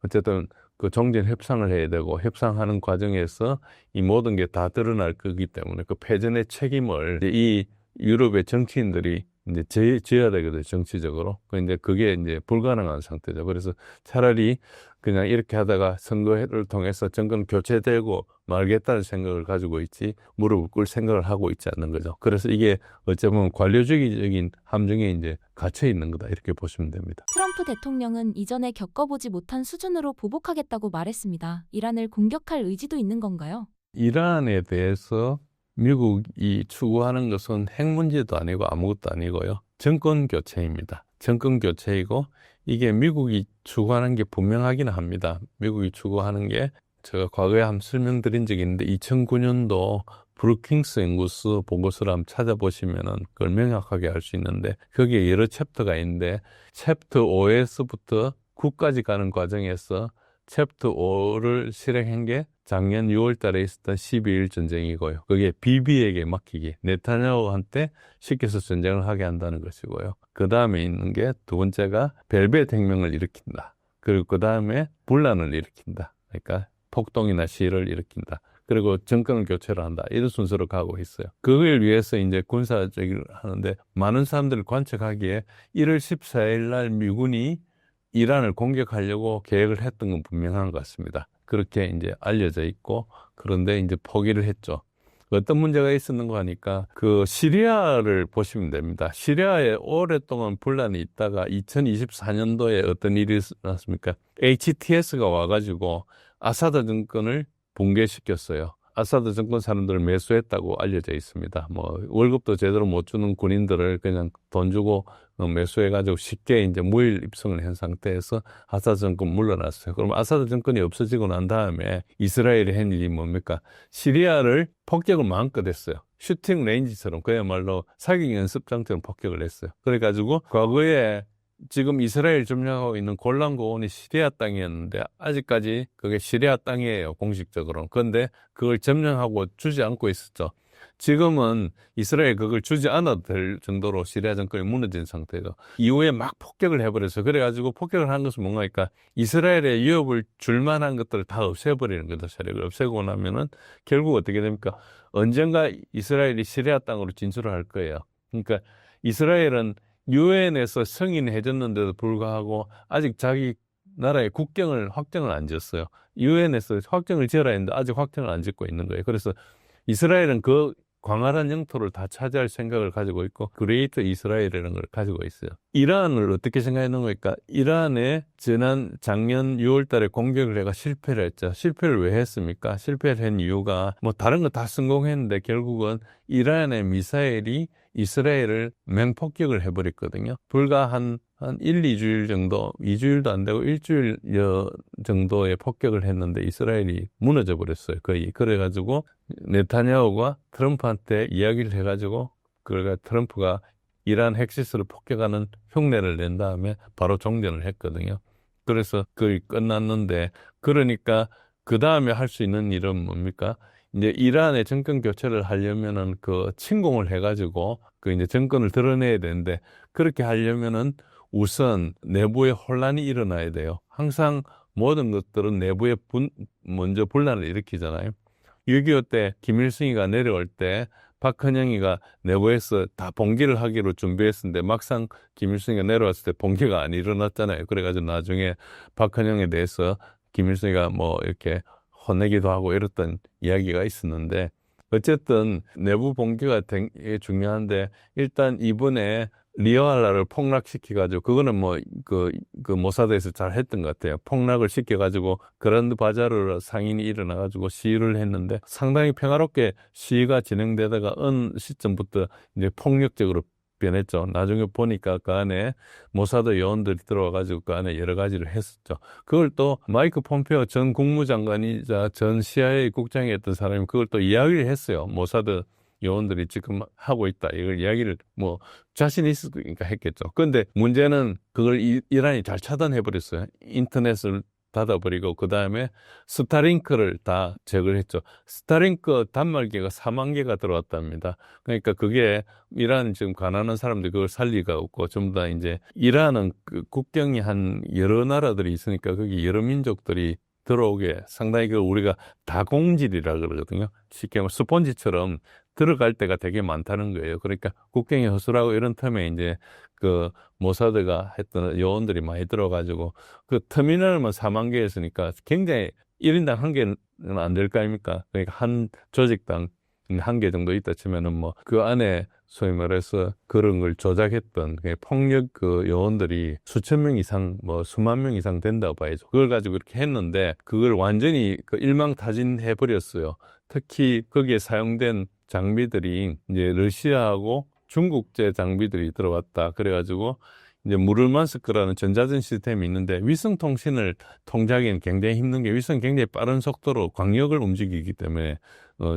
어쨌든 그 종전 협상을 해야 되고 협상하는 과정에서 이 모든 게 다 드러날 거기 때문에 그 패전의 책임을 이제 이 유럽의 정치인들이 이제 져야 되거든요, 정치적으로. 근데 그게 이제 불가능한 상태죠. 그래서 차라리 그냥 이렇게 하다가 선거를 통해서 정권 교체되고 말겠다는 생각을 가지고 있지, 무릎을 꿇을 생각을 하고 있지 않는 거죠. 그래서 이게 어쩌면 관료주의적인 함정에 이제 갇혀 있는 거다, 이렇게 보시면 됩니다. 트럼프 대통령은 이전에 겪어보지 못한 수준으로 보복하겠다고 말했습니다. 이란을 공격할 의지도 있는 건가요? 이란에 대해서 미국이 추구하는 것은 핵 문제도 아니고 아무것도 아니고요. 정권 교체입니다. 정권 교체이고 이게 미국이 추구하는 게 분명하기는 합니다. 미국이 추구하는 게 제가 과거에 한번 설명드린 적이 있는데 2009년도 브루킹스 연구소 보고서를 한번 찾아보시면은 그걸 명확하게 알 수 있는데 거기에 여러 챕터가 있는데 챕터 5에서부터 9까지 가는 과정에서 챕터 5를 실행한 게 작년 6월 달에 있었던 12일 전쟁이고요. 그게 비비에게 맡기기, 네타냐후한테 시켜서 전쟁을 하게 한다는 것이고요. 그 다음에 있는 게 두 번째가 벨벳 혁명을 일으킨다. 그리고 그 다음에 분란을 일으킨다. 그러니까 폭동이나 시위를 일으킨다. 그리고 정권을 교체를 한다. 이런 순서로 가고 있어요. 그걸 위해서 이제 군사적으로 하는데 많은 사람들을 관측하기에 1월 14일 날 미군이 이란을 공격하려고 계획을 했던 건 분명한 것 같습니다. 그렇게 이제 알려져 있고, 그런데 이제 포기를 했죠. 어떤 문제가 있었는가 하니까 그 시리아를 보시면 됩니다. 시리아에 오랫동안 분란이 있다가 2024년도에 어떤 일이 일어났습니까? HTS가 와가지고 아사드 정권을 붕괴시켰어요. 아사드 정권 사람들을 매수했다고 알려져 있습니다. 뭐 월급도 제대로 못 주는 군인들을 그냥 돈 주고 매수해가지고 쉽게 이제 무일 입성을 한 상태에서 아사드 정권 물러났어요. 그럼 아사드 정권이 없어지고 난 다음에 이스라엘이 한 일이 뭡니까? 시리아를 폭격을 마음껏 했어요. 슈팅 레인지처럼 그야말로 사격 연습장처럼 폭격을 했어요. 그래가지고 과거에 지금 이스라엘 점령하고 있는 골란 고원이 시리아 땅이었는데 아직까지 그게 시리아 땅이에요, 공식적으로는. 그런데 그걸 점령하고 주지 않고 있었죠. 지금은 이스라엘 그걸 주지 않아도 될 정도로 시리아 정권이 무너진 상태죠. 이후에 막 폭격을 해버려서 그래가지고 폭격을 한 것은 뭔가 하니까 이스라엘의 위협을 줄 만한 것들을 다 없애버리는 거죠. 세력을 없애고 나면은 결국 어떻게 됩니까? 언젠가 이스라엘이 시리아 땅으로 진출을 할 거예요. 그러니까 이스라엘은 유엔에서 승인해줬는데도 불구하고 아직 자기 나라의 국경을 확정을 안 지었어요. 유엔에서 확정을 지어라 했는데 아직 확정을 안 짓고 있는 거예요. 그래서 이스라엘은 그 광활한 영토를 다 차지할 생각을 가지고 있고 그레이트 이스라엘이라는 걸 가지고 있어요. 이란을 어떻게 생각하는 거니까 이란에 작년 6월 달에 공격을 해가 실패를 했죠. 실패를 왜 했습니까? 실패를 한 이유가 뭐 다른 거 다 성공했는데 결국은 이란의 미사일이 이스라엘을 맹폭격을 해버렸거든요. 불과 한 1, 2주일 정도, 2주일도 안 되고 일주일 정도의 폭격을 했는데 이스라엘이 무너져 버렸어요. 거의. 그래가지고 네타냐후가 트럼프한테 이야기를 해가지고 그러니까 트럼프가 이란 핵시설을 폭격하는 흉내를 낸 다음에 바로 종전을 했거든요. 그래서 그게 끝났는데 그러니까 그 다음에 할 수 있는 일은 뭡니까? 이제 이란의 정권 교체를 하려면은 그 침공을 해가지고 그 이제 정권을 드러내야 되는데 그렇게 하려면은 우선 내부에 혼란이 일어나야 돼요. 항상 모든 것들은 내부에 먼저 분란을 일으키잖아요. 6.25 때 김일성이가 내려올 때 박헌영이가 내부에서 다 봉기를 하기로 준비했었는데 막상 김일성이가 내려왔을 때 봉기가 안 일어났잖아요. 그래가지고 나중에 박헌영에 대해서 김일성이가 뭐 이렇게 혼내기도 하고 이랬던 이야기가 있었는데 어쨌든 내부 봉기가 되게 중요한데 일단 이번에 리알라를 폭락시켜가지고 그거는 뭐 그 모사드에서 잘 했던 것 같아요. 폭락을 시켜가지고 그란드 바자르 상인이 일어나가지고 시위를 했는데 상당히 평화롭게 시위가 진행되다가 어느 시점부터 이제 폭력적으로 변했죠. 나중에 보니까 그 안에 모사드 요원들이 들어와가지고 그 안에 여러 가지를 했었죠. 그걸 또 마이크 폼페오 전 국무장관이자 전 CIA 국장이었던 사람이 그걸 또 이야기를 했어요. 모사드 요원들이 지금 하고 있다. 이걸 이야기를 뭐 자신 있으니까 했겠죠. 그런데 문제는 그걸 이란이 잘 차단해버렸어요. 인터넷을 닫아버리고 그 다음에 스타링크를 다 제거를 했죠. 스타링크 단말기가 4만 개가 들어왔답니다. 그러니까 그게 이란 지금 가난한 사람들이 그걸 살 리가 없고 전부 다 이제 이란은 그 국경이 한 여러 나라들이 있으니까 거기 여러 민족들이 들어오게 상당히 그 우리가 다공질이라 그러거든요. 쉽게 말해 스폰지처럼 들어갈 때가 되게 많다는 거예요. 그러니까 국경이 허술하고 이런 틈에 이제 그 모사드가 했던 요원들이 많이 들어가지고 그 터미널만 4만 개였으니까 굉장히 1인당 한 개는 안 될 거 아닙니까? 그러니까 한 조직당 한 개 정도 있다 치면은 뭐 그 안에 소위 말해서 그런 걸 조작했던 폭력 그 요원들이 수천 명 이상 뭐 수만 명 이상 된다고 봐야죠. 그걸 가지고 이렇게 했는데 그걸 완전히 그 일망타진해 버렸어요. 특히 거기에 사용된 장비들이 이제 러시아하고 중국제 장비들이 들어왔다. 그래가지고 이제 무르만스크라는 전자전 시스템이 있는데 위성 통신을 통제하기는 굉장히 힘든 게 위성이 굉장히 빠른 속도로 광역을 움직이기 때문에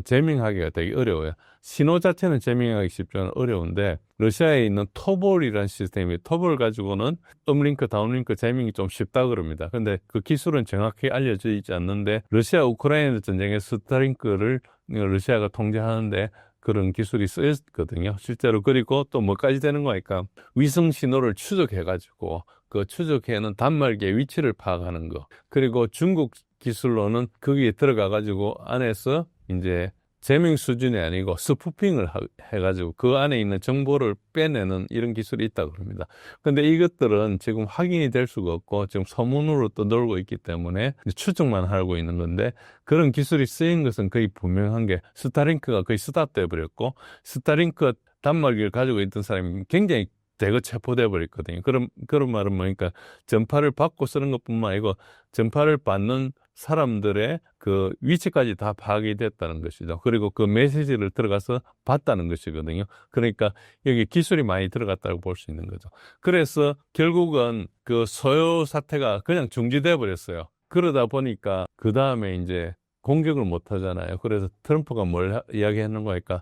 제밍하기가 되게 어려워요. 신호 자체는 제밍하기 쉽지만 어려운데 러시아에 있는 토볼이라는 시스템이 토볼 가지고는 업링크, 다운링크 제밍이 좀 쉽다 그럽니다. 근데 그 기술은 정확히 알려져 있지 않는데 러시아 우크라이나 전쟁의 스타링크를 러시아가 통제하는데 그런 기술이 쓰였거든요. 실제로. 그리고 또 뭐까지 되는 거니까 위성 신호를 추적해가지고 그 추적해는 단말기의 위치를 파악하는 거. 그리고 중국 기술로는 거기에 들어가가지고 안에서 이제 제밍 수준이 아니고 스푸핑을 해가지고 그 안에 있는 정보를 빼내는 이런 기술이 있다고 합니다. 근데 이것들은 지금 확인이 될 수가 없고 지금 소문으로 떠돌고 있기 때문에 추정만 하고 있는 건데 그런 기술이 쓰인 것은 거의 분명한 게 스타링크가 거의 스탑돼 버렸고 스타링크 단말기를 가지고 있던 사람이 굉장히 대거 체포돼 버렸거든요. 그런 말은 뭐니까 전파를 받고 쓰는 것뿐만 아니고 전파를 받는 사람들의 그 위치까지 다 파악이 됐다는 것이죠. 그리고 그 메시지를 들어가서 봤다는 것이거든요. 그러니까 여기 기술이 많이 들어갔다고 볼 수 있는 거죠. 그래서 결국은 그 소요 사태가 그냥 중지돼 버렸어요. 그러다 보니까 그 다음에 이제 공격을 못 하잖아요. 그래서 트럼프가 뭘 이야기했는 거니까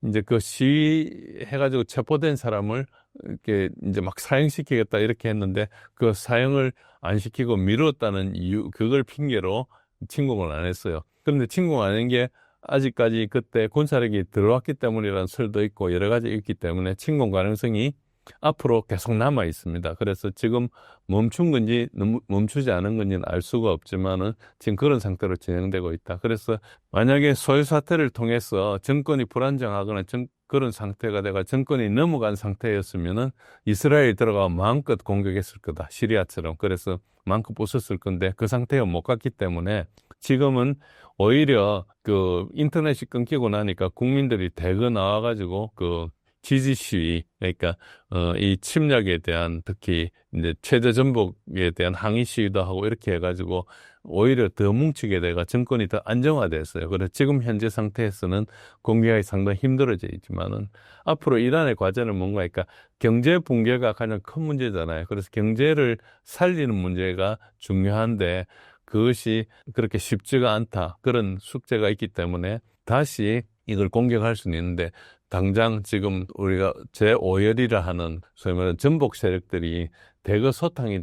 이제 그 시위해가지고 체포된 사람을 이렇게 이제 막 사형시키겠다 이렇게 했는데 그 사형을 안 시키고 미뤘다는 이유, 그걸 핑계로 침공을 안 했어요. 그런데 침공 안 한 게 아직까지 그때 군사력이 들어왔기 때문이라는 설도 있고 여러 가지 있기 때문에 침공 가능성이 앞으로 계속 남아 있습니다. 그래서 지금 멈춘 건지 멈추지 않은 건지는 알 수가 없지만은 지금 그런 상태로 진행되고 있다. 그래서 만약에 소요 사태를 통해서 정권이 불안정하거나 그런 상태가 돼가 정권이 넘어간 상태였으면은 이스라엘이 들어가 마음껏 공격했을 거다. 시리아처럼. 그래서 마음껏 부쉈을 건데 그 상태가 못 갔기 때문에 지금은 오히려 그 인터넷이 끊기고 나니까 국민들이 대거 나와가지고 그 지지 시위, 그러니까 이 침략에 대한 특히 이제 최저 전복에 대한 항의 시위도 하고 이렇게 해가지고 오히려 더 뭉치게 돼가 정권이 더 안정화됐어요. 그래서 지금 현재 상태에서는 공개하기 상당히 힘들어져 있지만은 앞으로 이란의 과제는 뭔가 그러니까 경제 붕괴가 가장 큰 문제잖아요. 그래서 경제를 살리는 문제가 중요한데 그것이 그렇게 쉽지가 않다. 그런 숙제가 있기 때문에 다시 이걸 공격할 수는 있는데 당장 지금 우리가 제5열이라 하는 소위 말하는 전복 세력들이 대거 소탕이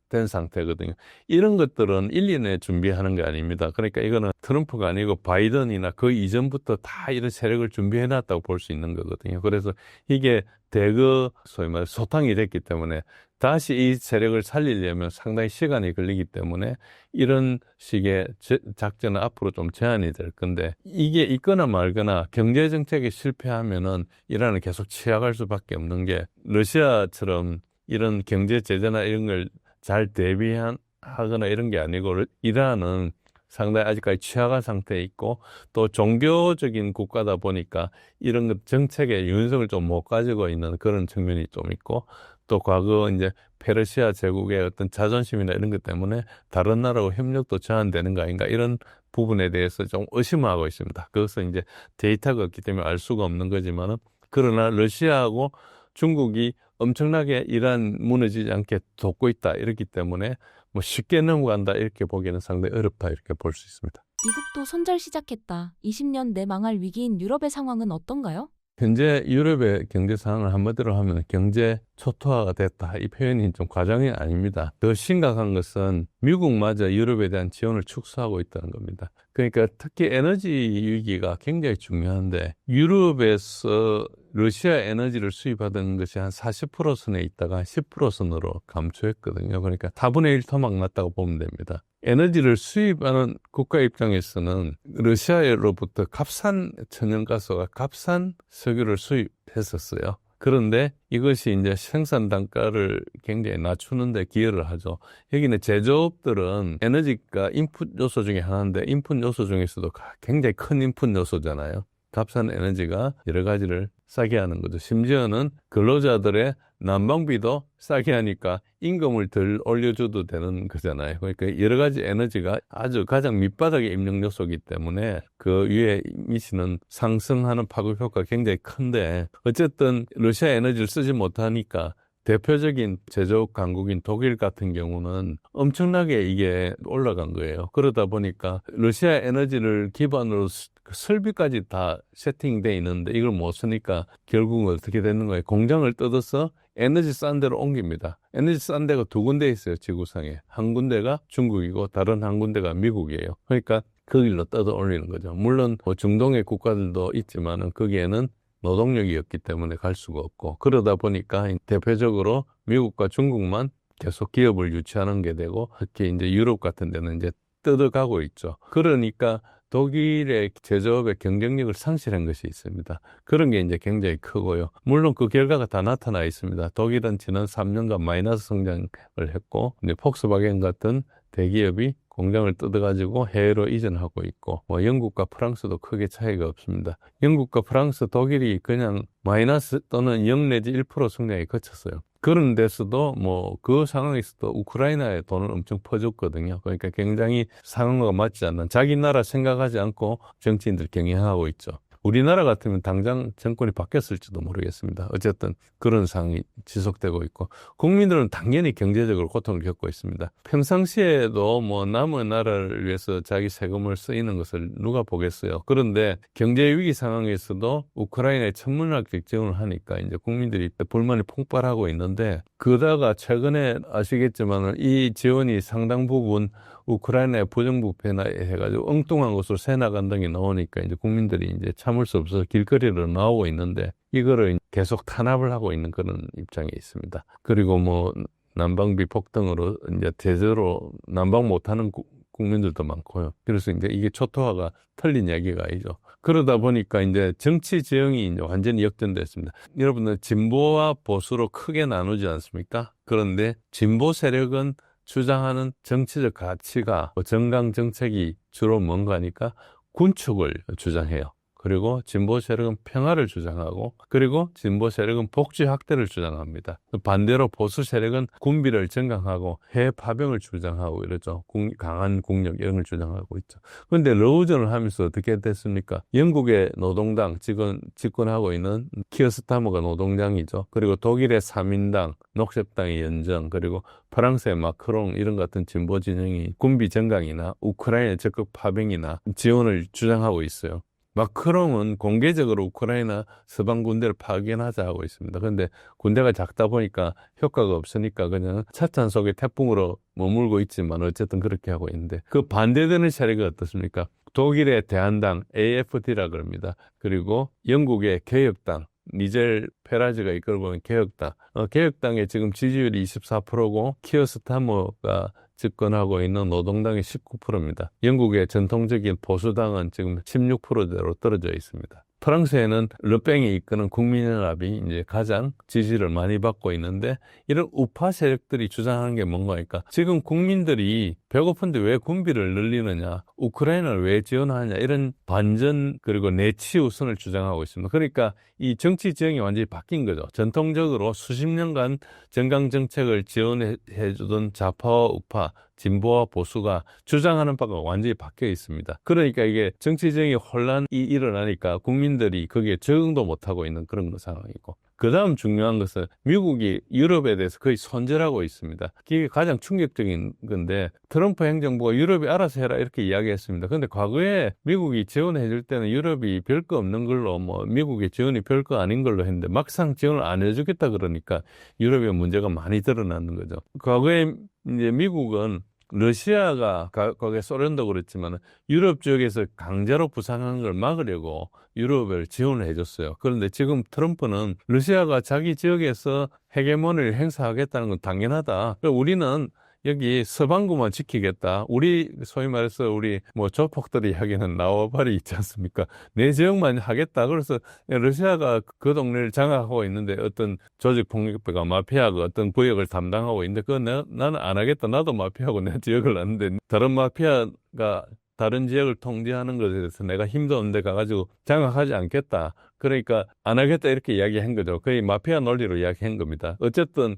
된 상태거든요. 이런 것들은 1, 2년에 준비하는 게 아닙니다. 그러니까 이거는 트럼프가 아니고 바이든이나 그 이전부터 다 이런 세력을 준비해놨다고 볼 수 있는 거거든요. 그래서 이게 대거 소위 말해 소탕이 됐기 때문에 다시 이 세력을 살리려면 상당히 시간이 걸리기 때문에 이런 식의 작전은 앞으로 좀 제한이 될 건데 이게 있거나 말거나 경제 정책이 실패하면은 이란은 계속 취약할 수밖에 없는 게 러시아처럼 이런 경제 제재나 이런 걸 잘 대비하거나 이런 게 아니고 이란은 상당히 아직까지 취약한 상태에 있고 또 종교적인 국가다 보니까 이런 것 정책의 유연성을 좀 못 가지고 있는 그런 측면이 좀 있고 또 과거 이제 페르시아 제국의 어떤 자존심이나 이런 것 때문에 다른 나라하고 협력도 제한되는 거 아닌가 이런 부분에 대해서 좀 의심하고 있습니다. 그것은 이제 데이터가 없기 때문에 알 수가 없는 거지만은 그러나 러시아하고 중국이 엄청나게 이란 무너지지 않게 돕고 있다 이렇기 때문에 뭐 쉽게 넘어간다 이렇게 보기에는 상당히 어렵다 이렇게 볼 수 있습니다. 미국도 손절 시작했다. 20년 내 망할 위기인 유럽의 상황은 어떤가요? 현재 유럽의 경제 상황을 한마디로 하면 경제 초토화가 됐다. 이 표현이 좀 과장이 아닙니다. 더 심각한 것은 미국마저 유럽에 대한 지원을 축소하고 있다는 겁니다. 그러니까 특히 에너지 위기가 굉장히 중요한데 유럽에서 러시아 에너지를 수입하던 것이 한 40% 선에 있다가 10% 선으로 감소했거든요. 그러니까 4분의 1 토막 났다고 보면 됩니다. 에너지를 수입하는 국가 입장에서는 러시아로부터 값싼 천연가스와 값싼 석유를 수입했었어요. 그런데 이것이 이제 생산 단가를 굉장히 낮추는 데 기여를 하죠. 여기는 제조업들은 에너지가 인풋 요소 중에 하나인데 인풋 요소 중에서도 굉장히 큰 인풋 요소잖아요. 값싼 에너지가 여러 가지를 싸게 하는 거죠. 심지어는 근로자들의 난방비도 싸게 하니까 임금을 덜 올려줘도 되는 거잖아요. 그러니까 여러 가지 에너지가 아주 가장 밑바닥의 입력 요소이기 때문에 그 위에 미치는 상승하는 파급 효과가 굉장히 큰데 어쨌든 러시아 에너지를 쓰지 못하니까 대표적인 제조업 강국인 독일 같은 경우는 엄청나게 이게 올라간 거예요. 그러다 보니까 러시아 에너지를 기반으로 설비까지 다 세팅돼 있는데 이걸 못 쓰니까 결국은 어떻게 되는 거예요? 공장을 뜯어서 에너지 싼 데로 옮깁니다. 에너지 싼 데가 두 군데 있어요, 지구상에. 한 군데가 중국이고 다른 한 군데가 미국이에요. 그러니까 그 길로 뜯어 올리는 거죠. 물론 뭐 중동의 국가들도 있지만은 거기에는 노동력이 없기 때문에 갈 수가 없고 그러다 보니까 대표적으로 미국과 중국만 계속 기업을 유치하는 게 되고 특히 이제 유럽 같은 데는 이제 뜯어가고 있죠. 그러니까 독일의 제조업의 경쟁력을 상실한 것이 있습니다. 그런 게 이제 굉장히 크고요. 물론 그 결과가 다 나타나 있습니다. 독일은 지난 3년간 마이너스 성장을 했고 이제 폭스바겐 같은 대기업이 공장을 뜯어가지고 해외로 이전하고 있고, 뭐 영국과 프랑스도 크게 차이가 없습니다. 영국과 프랑스, 독일이 그냥 마이너스 또는 0 내지 1% 성장에 그쳤어요. 그런 데서도 뭐 그 상황에서도 우크라이나에 돈을 엄청 퍼줬거든요. 그러니까 굉장히 상황과 맞지 않는 자기 나라 생각하지 않고 정치인들 경영하고 있죠. 우리나라 같으면 당장 정권이 바뀌었을지도 모르겠습니다. 어쨌든 그런 상황이 지속되고 있고 국민들은 당연히 경제적으로 고통을 겪고 있습니다. 평상시에도 뭐 남의 나라를 위해서 자기 세금을 쓰이는 것을 누가 보겠어요. 그런데 경제 위기 상황에서도 우크라이나에 천문학적 지원을 하니까 이제 국민들이 불만이 폭발하고 있는데 그러다가 최근에 아시겠지만 이 지원이 상당 부분 우크라이나의 부정부패나 해가지고 엉뚱한 것으로 새나간 등이 나오니까 이제 국민들이 이제 참을 수 없어서 길거리로 나오고 있는데 이거를 계속 탄압을 하고 있는 그런 입장에 있습니다. 그리고 뭐 난방비 폭등으로 이제 제대로 난방 못하는 국민들도 많고요. 그래서 이제 이게 초토화가 틀린 이야기가 아니죠. 그러다 보니까 이제 정치 지형이 이제 완전히 역전됐습니다. 여러분들 진보와 보수로 크게 나누지 않습니까? 그런데 진보 세력은 주장하는 정치적 가치가 정강 정책이 주로 뭔가 하니까 군축을 주장해요. 그리고 진보 세력은 평화를 주장하고 그리고 진보 세력은 복지 확대를 주장합니다. 반대로 보수 세력은 군비를 증강하고 해외 파병을 주장하고 이러죠. 강한 국력 이런 걸 주장하고 있죠. 그런데 러우전을 하면서 어떻게 됐습니까? 영국의 노동당 지금 집권하고 있는 키어스타머가 노동당이죠. 그리고 독일의 3인당, 녹색당의 연정, 그리고 프랑스의 마크롱 이런 같은 진보 진영이 군비 증강이나 우크라이나 적극 파병이나 지원을 주장하고 있어요. 마크롱은 공개적으로 우크라이나 서방 군대를 파견하자 하고 있습니다. 그런데 군대가 작다 보니까 효과가 없으니까 그냥 차찬 속에 태풍으로 머물고 있지만 어쨌든 그렇게 하고 있는데 그 반대되는 세력이 어떻습니까? 독일의 대한당 AFD라 그럽니다. 그리고 영국의 개혁당 니젤 페라즈가 이끌고 있는 개혁당. 개혁당의 지금 지지율이 24%고 키어스타머가 집권하고 있는 노동당이 19%입니다. 영국의 전통적인 보수당은 지금 16%대로 떨어져 있습니다. 프랑스에는 르팽이 이끄는 국민연합이 이제 가장 지지를 많이 받고 있는데 이런 우파 세력들이 주장하는 게 뭔가니까 지금 국민들이 배고픈데 왜 군비를 늘리느냐, 우크라이나를 왜 지원하느냐 이런 반전 그리고 내치 우선을 주장하고 있습니다. 그러니까 이 정치 지형이 완전히 바뀐 거죠. 전통적으로 수십 년간 정강 정책을 지원해 주던 좌파와 우파, 진보와 보수가 주장하는 바가 완전히 바뀌어 있습니다. 그러니까 이게 정치적인 혼란이 일어나니까 국민들이 거기에 적응도 못하고 있는 그런 상황이고 그 다음 중요한 것은 미국이 유럽에 대해서 거의 손절하고 있습니다. 이게 가장 충격적인 건데 트럼프 행정부가 유럽이 알아서 해라 이렇게 이야기했습니다. 그런데 과거에 미국이 지원해 줄 때는 유럽이 별거 없는 걸로 뭐 미국의 지원이 별거 아닌 걸로 했는데 막상 지원을 안 해주겠다 그러니까 유럽의 문제가 많이 드러나는 거죠. 과거에 이제 미국은 러시아가 과거에 소련도 그랬지만 유럽 지역에서 강제로 부상한 걸 막으려고 유럽을 지원을 해줬어요. 그런데 지금 트럼프는 러시아가 자기 지역에서 헤게모니를 행사하겠다는 건 당연하다. 우리는 여기 서반구만 지키겠다. 우리 소위 말해서 우리 뭐 조폭들이 하기는 나와바리 있지 않습니까? 내 지역만 하겠다. 그래서 러시아가 그 동네를 장악하고 있는데 어떤 조직 폭력배가 마피아가 어떤 구역을 담당하고 있는데 나는 안 하겠다. 나도 마피아고 내 지역을 아는데 다른 마피아가 다른 지역을 통제하는 것에 대해서 내가 힘도 없는데 가가지고 장악하지 않겠다. 그러니까 안 하겠다 이렇게 이야기한 거죠. 거의 마피아 논리로 이야기한 겁니다. 어쨌든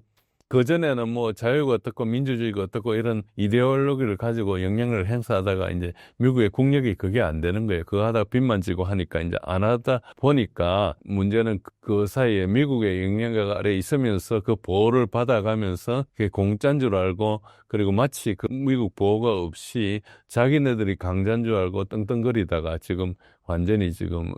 그전에는 뭐 자유가 어떻고 민주주의가 어떻고 이런 이데올로기를 가지고 영향을 행사하다가 이제 미국의 국력이 그게 안 되는 거예요. 그거 하다가 빚만 지고 하니까 이제 안 하다 보니까 문제는 그 사이에 미국의 영향력 아래 있으면서 그 보호를 받아가면서 그게 공짜인 줄 알고 그리고 마치 그 미국 보호가 없이 자기네들이 강자인 줄 알고 떵떵거리다가 지금 완전히 지금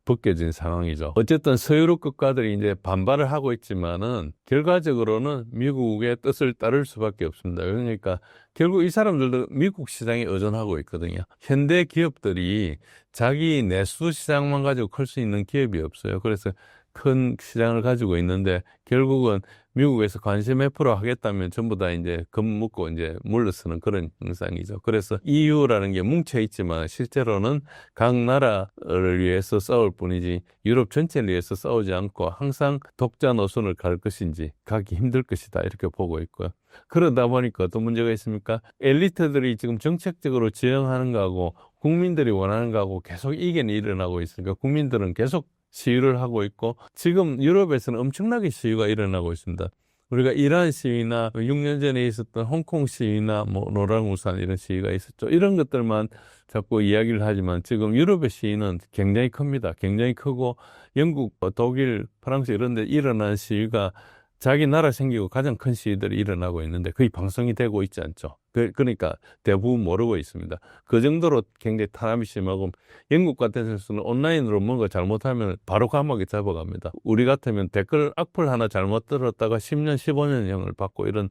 벗겨진 상황이죠. 어쨌든 서유럽 국가들이 이제 반발을 하고 있지만은 결과적으로는 미국의 뜻을 따를 수밖에 없습니다. 그러니까 결국 이 사람들도 미국 시장에 의존하고 있거든요. 현대 기업들이 자기 내수 시장만 가지고 클 수 있는 기업이 없어요. 그래서 큰 시장을 가지고 있는데 결국은 미국에서 관세 매프로 하겠다면 전부 다 이제 겁먹고 이제 물러서는 그런 현상이죠. 그래서 EU라는 게 뭉쳐 있지만 실제로는 각 나라를 위해서 싸울 뿐이지 유럽 전체를 위해서 싸우지 않고 항상 독자 노선을 갈 것인지 가기 힘들 것이다 이렇게 보고 있고요. 그러다 보니까 어떤 문제가 있습니까? 엘리트들이 지금 정책적으로 지향하는 거하고 국민들이 원하는 거하고 계속 이견이 일어나고 있으니까 국민들은 계속 시위를 하고 있고 지금 유럽에서는 엄청나게 시위가 일어나고 있습니다. 우리가 이란 시위나 6년 전에 있었던 홍콩 시위나 뭐 노랑우산 이런 시위가 있었죠. 이런 것들만 자꾸 이야기를 하지만 지금 유럽의 시위는 굉장히 큽니다. 굉장히 크고 영국, 독일, 프랑스 이런 데 일어난 시위가 자기 나라 생기고 가장 큰 시위들이 일어나고 있는데 거의 방송이 되고 있지 않죠. 그러니까 대부분 모르고 있습니다. 그 정도로 굉장히 탄압이 심하고 영국 같은 데서는 온라인으로 뭔가 잘못하면 바로 감옥에 잡아갑니다. 우리 같으면 댓글 악플 하나 잘못 들었다가 10년, 15년형을 받고 이런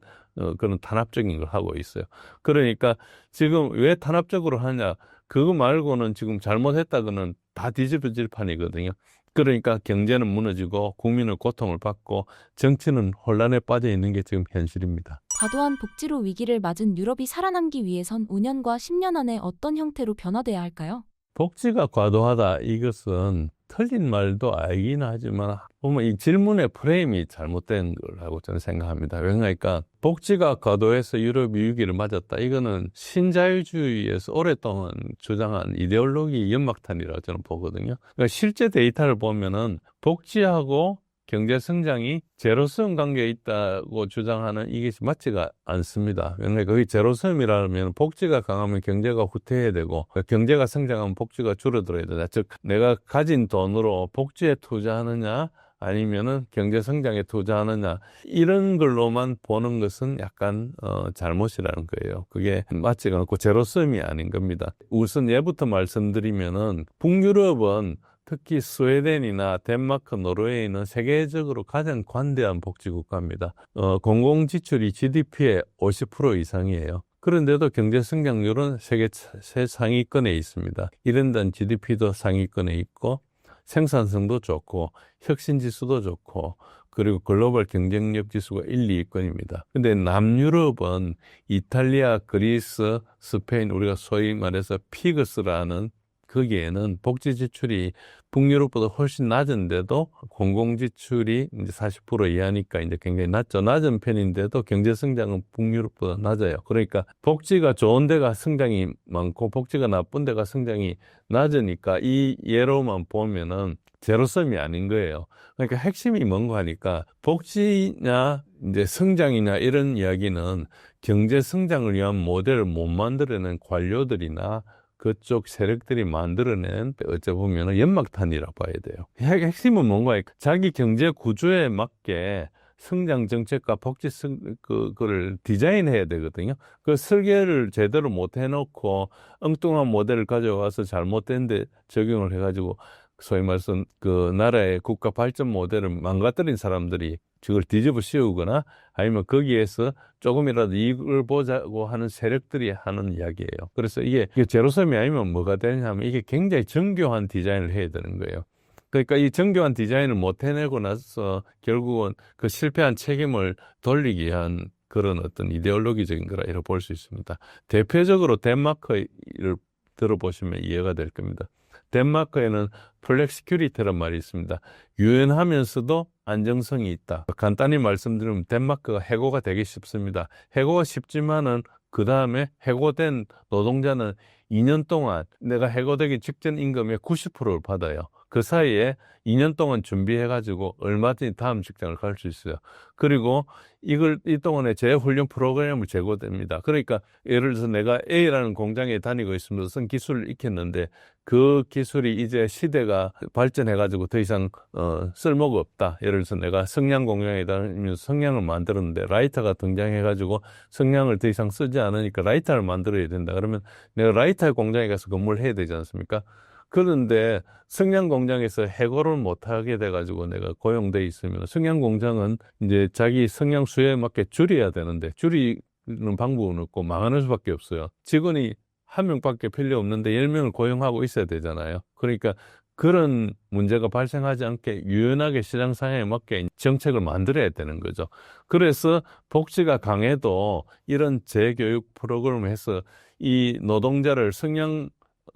그런 탄압적인 걸 하고 있어요. 그러니까 지금 왜 탄압적으로 하냐? 그거 말고는 지금 잘못했다고는 다 뒤집어질 판이거든요. 그러니까 경제는 무너지고 국민은 고통을 받고 정치는 혼란에 빠져 있는 게 지금 현실입니다. 과도한 복지로 위기를 맞은 유럽이 살아남기 위해선 5년과 10년 안에 어떤 형태로 변화돼야 할까요? 복지가 과도하다 이것은 틀린 말도 알긴 하지만 보면 이 질문의 프레임이 잘못된 거라고 저는 생각합니다. 그러니까 복지가 과도해서 유럽이 위기를 맞았다. 이거는 신자유주의에서 오랫동안 주장한 이데올로기 연막탄이라고 저는 보거든요. 그러니까 실제 데이터를 보면은 복지하고 경제 성장이 제로섬 관계에 있다고 주장하는 이게 맞지가 않습니다. 그러니까 거기 제로섬이라면 복지가 강하면 경제가 후퇴해야 되고 경제가 성장하면 복지가 줄어들어야 되다. 즉 내가 가진 돈으로 복지에 투자하느냐 아니면은 경제 성장에 투자하느냐 이런 걸로만 보는 것은 약간 잘못이라는 거예요. 그게 맞지가 않고 제로섬이 아닌 겁니다. 우선 예부터 말씀드리면은 북유럽은 특히 스웨덴이나 덴마크, 노르웨이는 세계적으로 가장 관대한 복지국가입니다. 공공지출이 GDP의 50% 이상이에요. 그런데도 경제 성장률은 세계 최상위권에 있습니다. 이런 데는 GDP도 상위권에 있고 생산성도 좋고 혁신지수도 좋고 그리고 글로벌 경쟁력 지수가 1, 2위권입니다. 근데 남유럽은 이탈리아, 그리스, 스페인, 우리가 소위 말해서 피그스라는 거기에는 복지 지출이 북유럽보다 훨씬 낮은데도 공공지출이 이제 40% 이하니까 이제 굉장히 낮죠. 낮은 편인데도 경제 성장은 북유럽보다 낮아요. 그러니까 복지가 좋은 데가 성장이 많고 복지가 나쁜 데가 성장이 낮으니까 이 예로만 보면은 제로섬이 아닌 거예요. 그러니까 핵심이 뭔가 하니까 복지냐 이제 성장이냐 이런 이야기는 경제 성장을 위한 모델을 못 만들어낸 관료들이나 그쪽 세력들이 만들어낸 어째 보면 연막탄이라고 봐야 돼요. 핵심은 뭔가 자기 경제 구조에 맞게 성장 정책과 복지 그거를 디자인해야 되거든요. 그 설계를 제대로 못 해놓고 엉뚱한 모델을 가져와서 잘못된 데 적용을 해가지고 소위 말해서 그 나라의 국가 발전 모델을 망가뜨린 사람들이 그걸 뒤집어 씌우거나 아니면 거기에서 조금이라도 이익을 보자고 하는 세력들이 하는 이야기예요. 그래서 이게 제로섬이 아니면 뭐가 되냐면 이게 굉장히 정교한 디자인을 해야 되는 거예요. 그러니까 이 정교한 디자인을 못 해내고 나서 결국은 그 실패한 책임을 돌리기 위한 그런 어떤 이데올로기적인 거라 이렇게 볼 수 있습니다. 대표적으로 덴마크를 들어보시면 이해가 될 겁니다. 덴마크에는 플렉시큐리티란 말이 있습니다. 유연하면서도 안정성이 있다. 간단히 말씀드리면 덴마크가 해고가 되기 쉽습니다. 해고가 쉽지만은 그 다음에 해고된 노동자는 2년 동안 내가 해고되기 직전 임금의 90%를 받아요. 그 사이에 2년 동안 준비해가지고 얼마든지 다음 직장을 갈 수 있어요. 그리고 이 동안에 재훈련 프로그램을 제공됩니다. 그러니까 예를 들어서 내가 A라는 공장에 다니고 있으면서 무슨 기술을 익혔는데 그 기술이 이제 시대가 발전해가지고 더 이상 쓸모가 없다. 예를 들어서 내가 성냥 공장에 다니면서 성냥을 만들었는데 라이터가 등장해가지고 성냥을 더 이상 쓰지 않으니까 라이터를 만들어야 된다. 그러면 내가 라이터 공장에 가서 근무를 해야 되지 않습니까? 그런데 성냥 공장에서 해고를 못하게 돼가지고 내가 고용돼 있으면 성냥 공장은 이제 자기 성냥 수요에 맞게 줄여야 되는데 줄이는 방법은 없고 망하는 수밖에 없어요. 직원이 한 명밖에 필요 없는데 10명을 고용하고 있어야 되잖아요. 그러니까 그런 문제가 발생하지 않게 유연하게 시장 상황에 맞게 정책을 만들어야 되는 거죠. 그래서 복지가 강해도 이런 재교육 프로그램을 해서 이 노동자를 성냥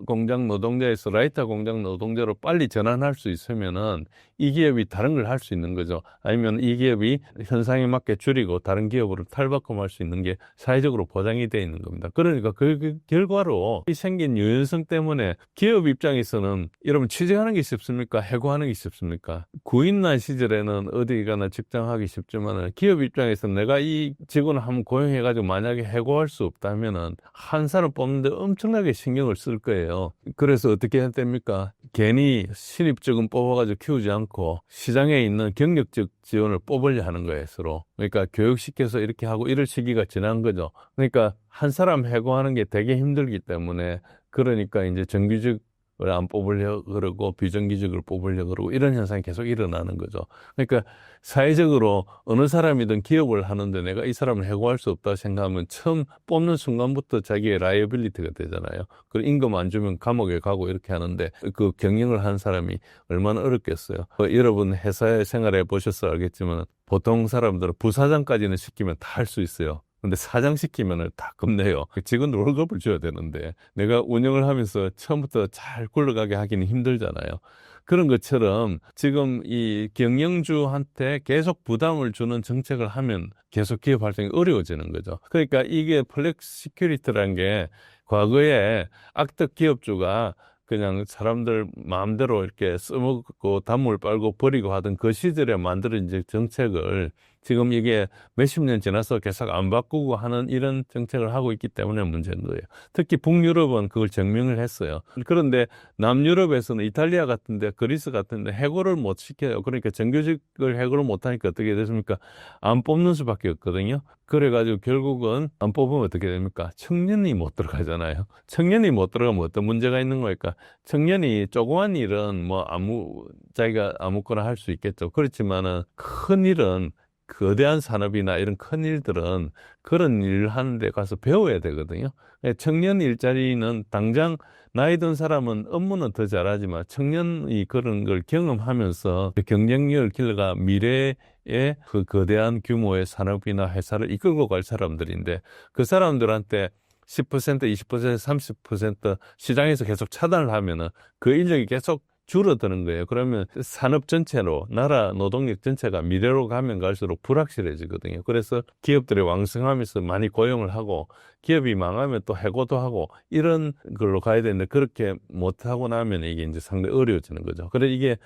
공장 노동자에서 라이터 공장 노동자로 빨리 전환할 수 있으면은 이 기업이 다른 걸 할 수 있는 거죠. 아니면 이 기업이 현상에 맞게 줄이고 다른 기업으로 탈바꿈할 수 있는 게 사회적으로 보장이 되어 있는 겁니다. 그러니까 그 결과로 이 생긴 유연성 때문에 기업 입장에서는 여러분 취직하는 게 쉽습니까? 해고하는 게 쉽습니까? 구인난 시절에는 어디 가나 직장하기 쉽지만은 기업 입장에서는 내가 이 직원을 한번 고용해가지고 만약에 해고할 수 없다면은 한 사람 뽑는데 엄청나게 신경을 쓸 거예요. 그래서 어떻게 해야 됩니까? 괜히 신입직은 뽑아가지고 키우지 않고 시장에 있는 경력직 지원을 뽑으려 하는 거예요, 서로. 그러니까 교육시켜서 이렇게 하고 이럴 시기가 지난 거죠. 그러니까 한 사람 해고하는 게 되게 힘들기 때문에 그러니까 이제 정규직을 안 뽑으려고 그러고 비정규직을 뽑으려고 그러고 이런 현상이 계속 일어나는 거죠. 그러니까 사회적으로 어느 사람이든 기업을 하는데 내가 이 사람을 해고할 수 없다 생각하면 처음 뽑는 순간부터 자기의 라이어빌리티가 되잖아요. 그리고 임금 안 주면 감옥에 가고 이렇게 하는데 그 경영을 한 사람이 얼마나 어렵겠어요. 여러분 회사에 생활해 보셔서 알겠지만 보통 사람들은 부사장까지는 시키면 다 할 수 있어요. 근데 사장 시키면 다 겁내요. 직원들 월급을 줘야 되는데 내가 운영을 하면서 처음부터 잘 굴러가게 하기는 힘들잖아요. 그런 것처럼 지금 이 경영주한테 계속 부담을 주는 정책을 하면 계속 기업 활동이 어려워지는 거죠. 그러니까 이게 플렉시큐리티라는 게 과거에 악덕 기업주가 그냥 사람들 마음대로 이렇게 써먹고 단물 빨고 버리고 하던 그 시절에 만들어진 정책을 지금 이게 몇십 년 지나서 계속 안 바꾸고 하는 이런 정책을 하고 있기 때문에 문제인 거예요. 특히 북유럽은 그걸 증명을 했어요. 그런데 남유럽에서는 이탈리아 같은데 그리스 같은데 해고를 못 시켜요. 그러니까 정규직을 해고를 못 하니까 어떻게 됐습니까? 안 뽑는 수밖에 없거든요. 그래가지고 결국은 안 뽑으면 어떻게 됩니까? 청년이 못 들어가잖아요. 청년이 못 들어가면 어떤 문제가 있는 거니까 청년이 조그만 일은 뭐 자기가 아무거나 할 수 있겠죠. 그렇지만은 큰 일은 거대한 산업이나 이런 큰 일들은 그런 일을 하는데 가서 배워야 되거든요. 청년 일자리는 당장 나이 든 사람은 업무는 더 잘하지만 청년이 그런 걸 경험하면서 경쟁력을 길러가 미래의 그 거대한 규모의 산업이나 회사를 이끌고 갈 사람들인데 그 사람들한테 10%, 20%, 30% 시장에서 계속 차단을 하면은 그 인력이 계속 줄어드는 거예요. 그러면 산업 전체로 나라 노동력 전체가 미래로 가면 갈수록 불확실해지거든요. 그래서 기업들이 왕성하면서 많이 고용을 하고 기업이 망하면 또 해고도 하고 이런 걸로 가야 되는데 그렇게 못하고 나면 이게 이제 상당히 어려워지는 거죠. 그래서 이게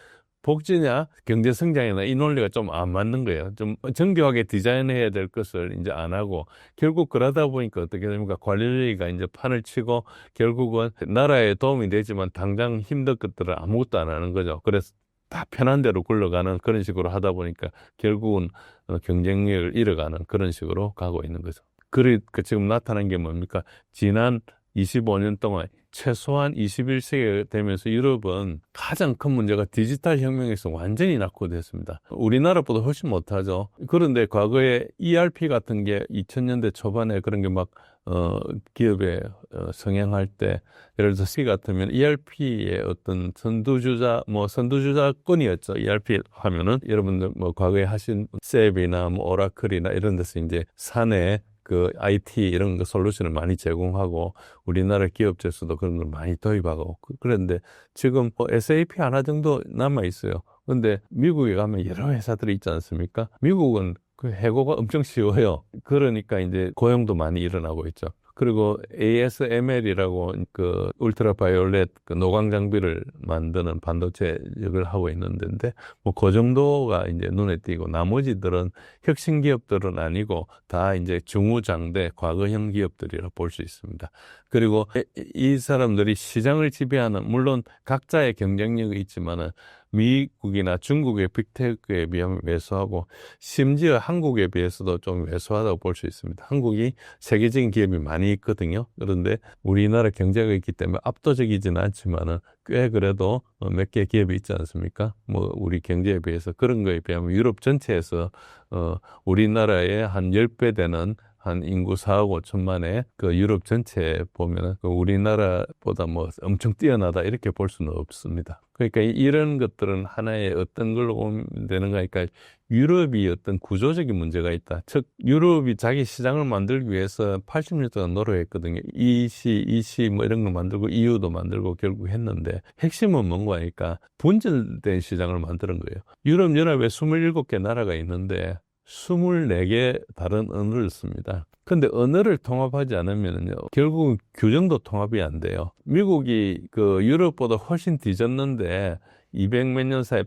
복지냐 경제 성장이나 이 논리가 좀 안 맞는 거예요. 좀 정교하게 디자인해야 될 것을 이제 안 하고 결국 그러다 보니까 어떻게 됩니까? 관리가 이제 판을 치고 결국은 나라에 도움이 되지만 당장 힘든 것들을 아무것도 안 하는 거죠. 그래서 다 편한 대로 굴러가는 그런 식으로 하다 보니까 결국은 경쟁력을 잃어가는 그런 식으로 가고 있는 거죠. 그러니까 지금 나타난 게 뭡니까? 지난 25년 동안 최소한 21세기가 되면서 유럽은 가장 큰 문제가 디지털 혁명에서 완전히 낙후됐습니다. 우리나라보다 훨씬 못하죠. 그런데 과거에 ERP 같은 게 2000년대 초반에 그런 게 막 기업에 성행할 때 예를 들어서 C 같으면 ERP의 어떤 선두주자권이었죠. ERP 하면은 여러분들 뭐 과거에 하신 셉이나 뭐 오라클이나 이런 데서 이제 사내 그 IT 이런 거 솔루션을 많이 제공하고 우리나라 기업체에서도 그런 걸 많이 도입하고 그런데 지금 SAP 하나 정도 남아 있어요. 근데 미국에 가면 여러 회사들이 있지 않습니까? 미국은 그 해고가 엄청 쉬워요. 그러니까 이제 고용도 많이 일어나고 있죠. 그리고 ASML이라고 그 울트라바이올렛 그 노광 장비를 만드는 반도체 역을 하고 있는 데인데 뭐 그 정도가 이제 눈에 띄고 나머지들은 혁신 기업들은 아니고 다 이제 중후장대 과거형 기업들이라 볼 수 있습니다. 그리고 이 사람들이 시장을 지배하는 물론 각자의 경쟁력이 있지만은 미국이나 중국의 빅테크에 비하면 왜소하고 심지어 한국에 비해서도 좀 왜소하다고 볼 수 있습니다. 한국이 세계적인 기업이 많이 있거든요. 그런데 우리나라 경제가 있기 때문에 압도적이지는 않지만은 꽤 그래도 몇 개 기업이 있지 않습니까? 뭐 우리 경제에 비해서 그런 거에 비하면 유럽 전체에서 우리나라의 한 10배 되는 한 인구 4억 5천만의 그 유럽 전체에 보면은 그 우리나라보다 뭐 엄청 뛰어나다 이렇게 볼 수는 없습니다. 그러니까 이런 것들은 하나의 어떤 걸로 보면 되는가 하니까 유럽이 어떤 구조적인 문제가 있다. 즉 유럽이 자기 시장을 만들기 위해서 80년 동안 노력했거든요. EC 뭐 이런 거 만들고 EU도 만들고 결국 했는데 핵심은 뭔가 하니까 분절된 시장을 만드는 거예요. 유럽 연합에 27개 나라가 있는데 24개 다른 언어를 씁니다. 근데 언어를 통합하지 않으면요, 결국 규정도 통합이 안 돼요. 미국이 그 유럽보다 훨씬 뒤졌는데 200몇 년 사이에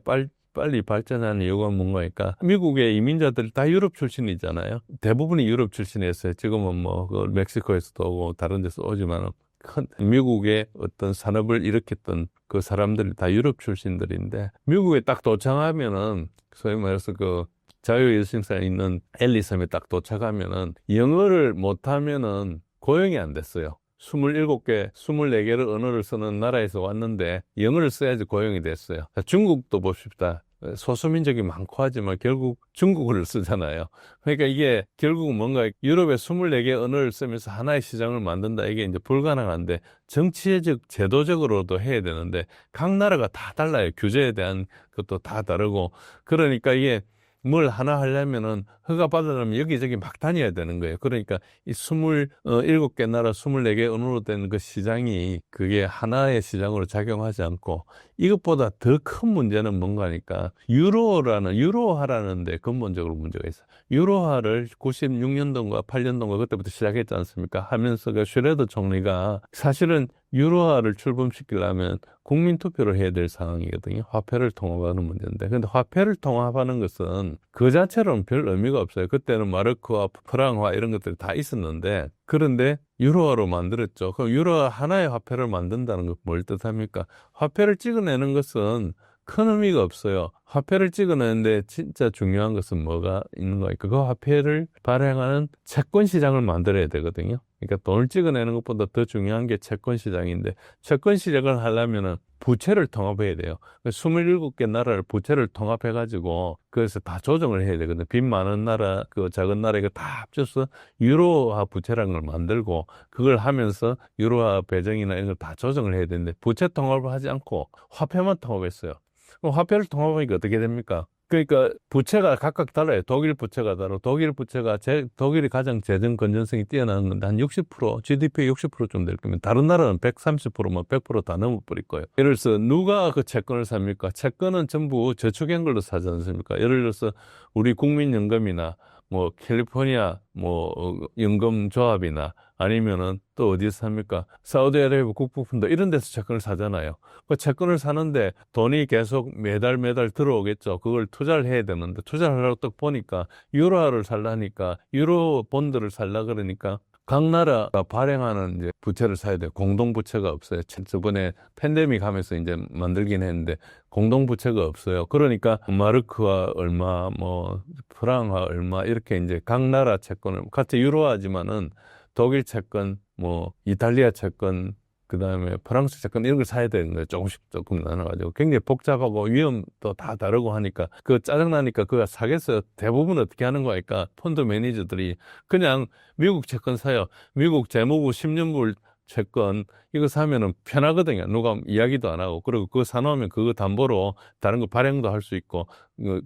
빨리 발전하는 이유가 뭔가니까 미국의 이민자들이 다 유럽 출신이잖아요. 대부분이 유럽 출신이었어요. 지금은 뭐 그 멕시코에서도 오고 다른 데서 오지만 큰 미국의 어떤 산업을 일으켰던 그 사람들이 다 유럽 출신들인데 미국에 딱 도착하면은 소위 말해서 그 자유여신사에 있는 앨리섬에 딱 도착하면은 영어를 못하면은 고용이 안 됐어요. 27개, 24개를 언어를 쓰는 나라에서 왔는데 영어를 써야지 고용이 됐어요. 중국도 봅시다. 소수민족이 많고 하지만 결국 중국어를 쓰잖아요. 그러니까 이게 결국 뭔가 유럽의 24개 언어를 쓰면서 하나의 시장을 만든다. 이게 이제 불가능한데 정치적, 제도적으로도 해야 되는데 각 나라가 다 달라요. 규제에 대한 것도 다 다르고. 그러니까 이게 뭘 하나 하려면은 허가 받으려면 여기저기 막 다녀야 되는 거예요. 그러니까 이 27개 나라 24개 언어로 된 그 시장이 그게 하나의 시장으로 작용하지 않고 이것보다 더 큰 문제는 뭔가 하니까 유로화라는 데 근본적으로 문제가 있어요. 유로화를 96년도인가 8년도인가 그때부터 시작했지 않습니까? 하면서 그 슈레더 총리가 사실은 유로화를 출범시키려면 국민투표를 해야 될 상황이거든요. 화폐를 통합하는 문제인데. 근데 화폐를 통합하는 것은 그 자체로는 별 의미가 없어요. 그때는 마르크와 프랑화 이런 것들이 다 있었는데, 그런데 유로화로 만들었죠. 그럼 유로화 하나의 화폐를 만든다는 건 뭘 뜻합니까? 화폐를 찍어내는 것은 큰 의미가 없어요. 화폐를 찍어내는데 진짜 중요한 것은 뭐가 있는 거예요? 그 화폐를 발행하는 채권 시장을 만들어야 되거든요. 그러니까 돈을 찍어내는 것보다 더 중요한 게 채권 시장인데 채권 시장을 하려면은 부채를 통합해야 돼요. 27개 나라를 부채를 통합해가지고 그래서 다 조정을 해야 되거든요. 빚 많은 나라, 그 작은 나라 이거 다 합쳐서 유로화 부채라는 걸 만들고 그걸 하면서 유로화 배정이나 이런 걸 다 조정을 해야 되는데 부채 통합을 하지 않고 화폐만 통합했어요. 그럼 화폐를 통합하니까 어떻게 됩니까? 그러니까 부채가 각각 달라요. 독일 부채가 다르고 독일이 가장 재정 건전성이 뛰어나는 건데 한 60% GDP의 60%좀 될 거면 다른 나라는 130%만 100%다 넘어버릴 거예요. 예를 들어서 누가 그 채권을 삽니까? 채권은 전부 저축한 걸로 사지 않습니까? 예를 들어서 우리 국민연금이나 뭐 캘리포니아 뭐 연금 조합이나 아니면은 또 어디서 삽니까? 사우디아라비아 국부펀드 이런 데서 채권을 사잖아요. 그 채권을 사는데 돈이 계속 매달 들어오겠죠. 그걸 투자를 해야 되는데 투자를 하려고 딱 보니까 유로화를 살라니까 유로 본드를 살라 그러니까 각 나라가 발행하는 이제 부채를 사야 돼요. 공동 부채가 없어요. 저번에 팬데믹 하면서 이제 만들긴 했는데 공동 부채가 없어요. 그러니까 마르크와 얼마, 뭐 프랑화 얼마 이렇게 이제 각 나라 채권을 같이 유로화지만은 독일 채권, 뭐 이탈리아 채권, 그다음에 프랑스 채권 이런 걸 사야 되는 거예요. 조금 나눠가지고 굉장히 복잡하고 위험도 다 다르고 하니까 그 짜증나니까 그거 사겠어요. 대부분 어떻게 하는 거니까 펀드 매니저들이 그냥 미국 채권 사요. 미국 재무부 10년물 채권 이거 사면은 편하거든요. 누가 이야기도 안 하고 그리고 그거 사놓으면 그거 담보로 다른 거 발행도 할 수 있고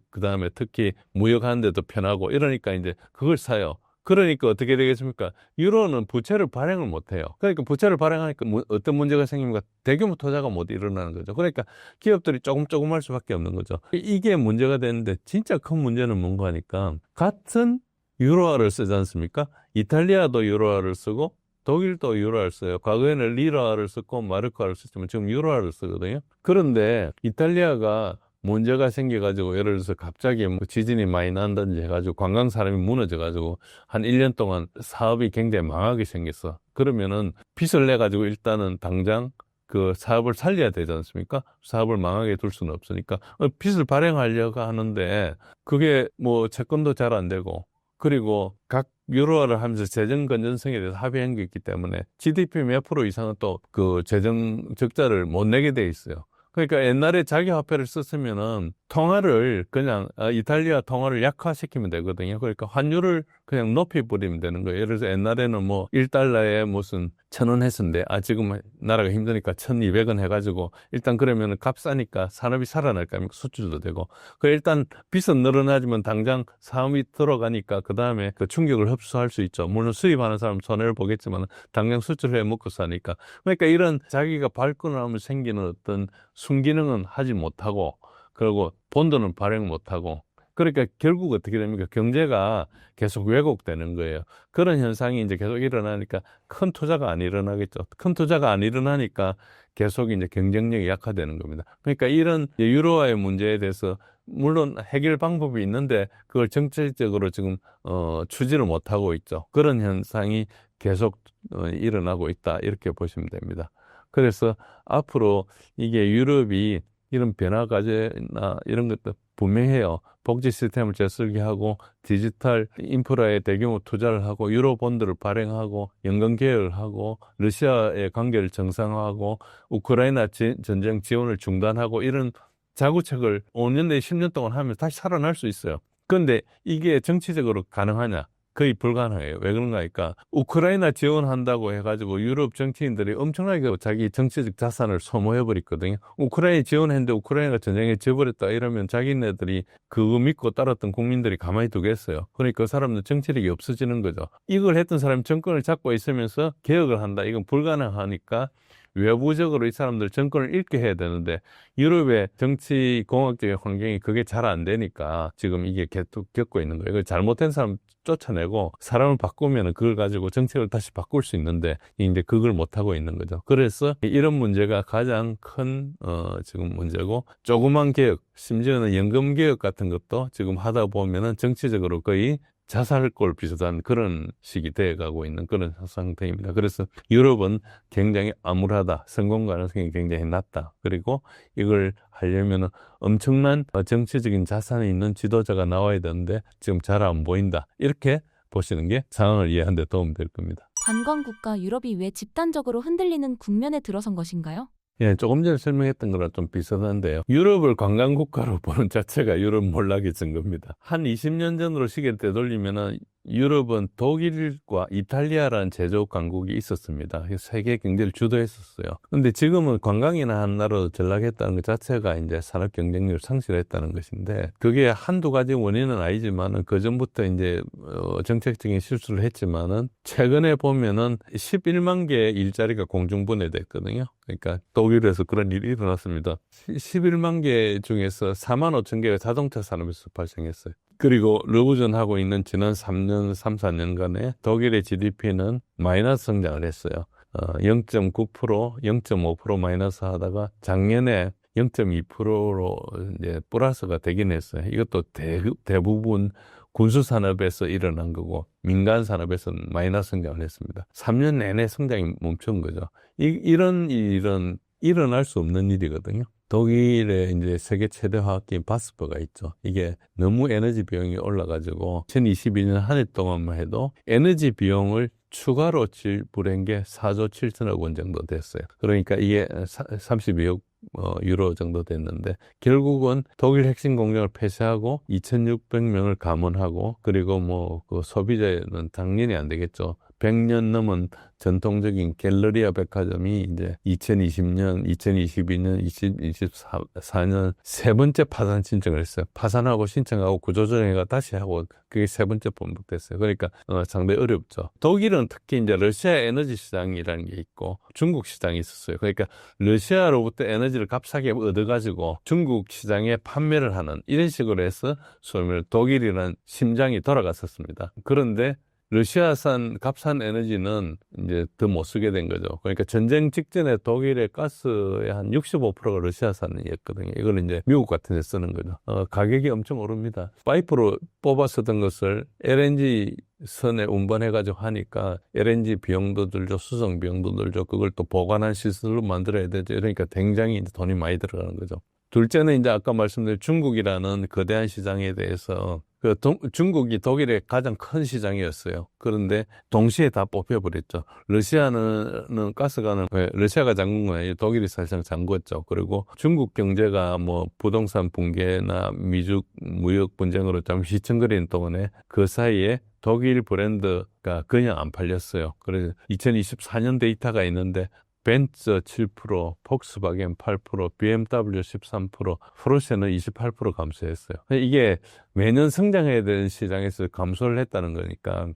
그다음에 특히 무역하는데도 편하고 이러니까 이제 그걸 사요. 그러니까 어떻게 되겠습니까? 유로는 부채를 발행을 못 해요. 그러니까 부채를 발행하니까 어떤 문제가 생깁니까? 대규모 투자가 못 일어나는 거죠. 그러니까 기업들이 조금 할 수밖에 없는 거죠. 이게 문제가 되는데 진짜 큰 문제는 뭔가 하니까 같은 유로화를 쓰지 않습니까? 이탈리아도 유로화를 쓰고 독일도 유로화를 써요. 과거에는 리라를 쓰고 마르크화를 썼지만 지금 유로화를 쓰거든요. 그런데 이탈리아가 문제가 생겨가지고 예를 들어서 갑자기 뭐 지진이 많이 난다든지 해가지고 관광 사람이 무너져가지고 한 1년 동안 사업이 굉장히 망하게 생겼어. 그러면은 빚을 내가지고 일단은 당장 그 사업을 살려야 되지 않습니까? 사업을 망하게 둘 수는 없으니까 빚을 발행하려고 하는데 그게 뭐 채권도 잘 안 되고 그리고 각 유로화를 하면서 재정 건전성에 대해서 합의한 게 있기 때문에 GDP 몇 프로 이상은 또 그 재정 적자를 못 내게 돼 있어요. 그러니까 옛날에 자기 화폐를 썼으면은 통화를 그냥 이탈리아 통화를 약화시키면 되거든요. 그러니까 환율을 그냥 높이 버리면 되는 거예요. 예를 들어서 옛날에는 뭐 1달러에 무슨 1,000원 했었는데 지금 나라가 힘드니까 1,200원 해가지고 일단 그러면은 값 싸니까 산업이 살아날 거 아닙니까? 수출도 되고. 그 일단 빚은 늘어나지만 당장 사업이 들어가니까 그 다음에 그 충격을 흡수할 수 있죠. 물론 수입하는 사람은 손해를 보겠지만 당장 수출해 먹고 사니까. 그러니까 이런 자기가 발권을 하면 생기는 어떤 순기능은 하지 못하고 그리고 본드는 발행 못하고 그러니까 결국 어떻게 됩니까? 경제가 계속 왜곡되는 거예요. 그런 현상이 이제 계속 일어나니까 큰 투자가 안 일어나겠죠. 큰 투자가 안 일어나니까 계속 이제 경쟁력이 약화되는 겁니다. 그러니까 이런 유로화의 문제에 대해서 물론 해결 방법이 있는데 그걸 정책적으로 지금 추진을 못하고 있죠. 그런 현상이 계속 일어나고 있다 이렇게 보시면 됩니다. 그래서 앞으로 이게 유럽이 이런 변화 과제나 이런 것도 분명해요. 복지 시스템을 재설계하고 디지털 인프라에 대규모 투자를 하고 유로 본드를 발행하고 연금 개혁을 하고 러시아의 관계를 정상화하고 우크라이나 전쟁 지원을 중단하고 이런 자구책을 5년 내에 10년 동안 하면 다시 살아날 수 있어요. 그런데 이게 정치적으로 가능하냐? 거의 불가능해요. 왜 그런가 하니까 우크라이나 지원한다고 해가지고 유럽 정치인들이 엄청나게 자기 정치적 자산을 소모해버렸거든요. 우크라이나 지원했는데 우크라이나가 전쟁에 져버렸다 이러면 자기네들이 그거 믿고 따랐던 국민들이 가만히 두겠어요. 그러니까 그 사람들 정치력이 없어지는 거죠. 이걸 했던 사람이 정권을 잡고 있으면서 개혁을 한다. 이건 불가능하니까 외부적으로 이 사람들 정권을 잃게 해야 되는데 유럽의 정치 공학적인 환경이 그게 잘 안 되니까 지금 이게 계속 겪고 있는 거예요. 이거 잘못된 사람 쫓아내고 사람을 바꾸면 그걸 가지고 정책을 다시 바꿀 수 있는데 이제 그걸 못 하고 있는 거죠. 그래서 이런 문제가 가장 큰 지금 문제고 조그만 개혁, 심지어는 연금 개혁 같은 것도 지금 하다 보면은 정치적으로 거의 자살골 비슷한 그런 식이 되어가고 있는 그런 상태입니다. 그래서 유럽은 굉장히 암울하다. 성공 가능성이 굉장히 낮다. 그리고 이걸 하려면 엄청난 정치적인 자산이 있는 지도자가 나와야 되는데 지금 잘 안 보인다. 이렇게 보시는 게 상황을 이해하는 데 도움이 될 겁니다. 관광국가 유럽이 왜 집단적으로 흔들리는 국면에 들어선 것인가요? 예, 조금 전에 설명했던 거랑 좀 비슷한데요. 유럽을 관광국가로 보는 자체가 유럽 몰락의 증거입니다. 한 20년 전으로 시계를 되돌리면은 유럽은 독일과 이탈리아라는 제조업 강국이 있었습니다. 세계 경제를 주도했었어요. 근데 지금은 관광이나 한 나라로 전락했다는 것 자체가 이제 산업 경쟁력을 상실했다는 것인데 그게 한두 가지 원인은 아니지만은 그 전부터 이제 정책적인 실수를 했지만은 최근에 보면은 11만 개의 일자리가 공중분해됐거든요. 그러니까 독일에서 그런 일이 일어났습니다. 11만 개 중에서 4만 5천 개가 자동차 산업에서 발생했어요. 그리고 러브전하고 있는 지난 3년, 3, 4년간의 독일의 GDP는 마이너스 성장을 했어요. 0.9%, 0.5% 마이너스 하다가 작년에 0.2%로 이제 플러스가 되긴 했어요. 이것도 대부분 군수 산업에서 일어난 거고 민간 산업에서는 마이너스 성장을 했습니다. 3년 내내 성장이 멈춘 거죠. 이런 일은 일어날 수 없는 일이거든요. 독일의 이제 세계 최대 화학기인 바스퍼가 있죠. 이게 너무 에너지 비용이 올라가지고 2022년 한 해 동안만 해도 에너지 비용을 추가로 지불한 게 4조 7천억 원 정도 됐어요. 그러니까 이게 32억 유로 정도 됐는데 결국은 독일 핵심 공장을 폐쇄하고 2,600명을 감원하고 그리고 뭐 그 소비자는 당연히 안 되겠죠. 100년 넘은 전통적인 갤러리아 백화점이 이제 2020년, 2022년, 2024년 세 번째 파산 신청을 했어요. 파산하고 신청하고 구조조정회가 다시 하고 그게 세 번째 반복됐어요. 그러니까 상당히 어렵죠. 독일은 특히 이제 러시아 에너지 시장이라는 게 있고 중국 시장이 있었어요. 그러니까 러시아로부터 에너지를 값싸게 얻어가지고 중국 시장에 판매를 하는 이런 식으로 해서 소위 말해 독일이라는 심장이 돌아갔었습니다. 그런데 러시아산 값싼 에너지는 이제 더 못 쓰게 된 거죠. 그러니까 전쟁 직전에 독일의 가스의 한 65%가 러시아산이었거든요. 이걸 이제 미국 같은 데 쓰는 거죠. 가격이 엄청 오릅니다. 파이프로 뽑아 쓰던 것을 LNG 선에 운반해가지고 하니까 LNG 비용도 들죠. 수송 비용도 들죠. 그걸 또 보관한 시설로 만들어야 되죠. 그러니까 굉장히 이제 돈이 많이 들어가는 거죠. 둘째는 이제 아까 말씀드린 중국이라는 거대한 시장에 대해서 중국이 독일의 가장 큰 시장이었어요. 그런데 동시에 다 뽑혀버렸죠. 러시아는 가스관을 러시아가 잠근 거예요. 독일이 사실상 잠궜죠. 그리고 중국 경제가 뭐 부동산 붕괴나 미중 무역 분쟁으로 잠시 시청거리는 동안에 그 사이에 독일 브랜드가 그냥 안 팔렸어요. 그래서 2024년 데이터가 있는데 벤츠 7%, 폭스바겐 8%, BMW 13%, 포르쉐는 28% 감소했어요. 이게 매년 성장해야 되는 시장에서 감소를 했다는 거니까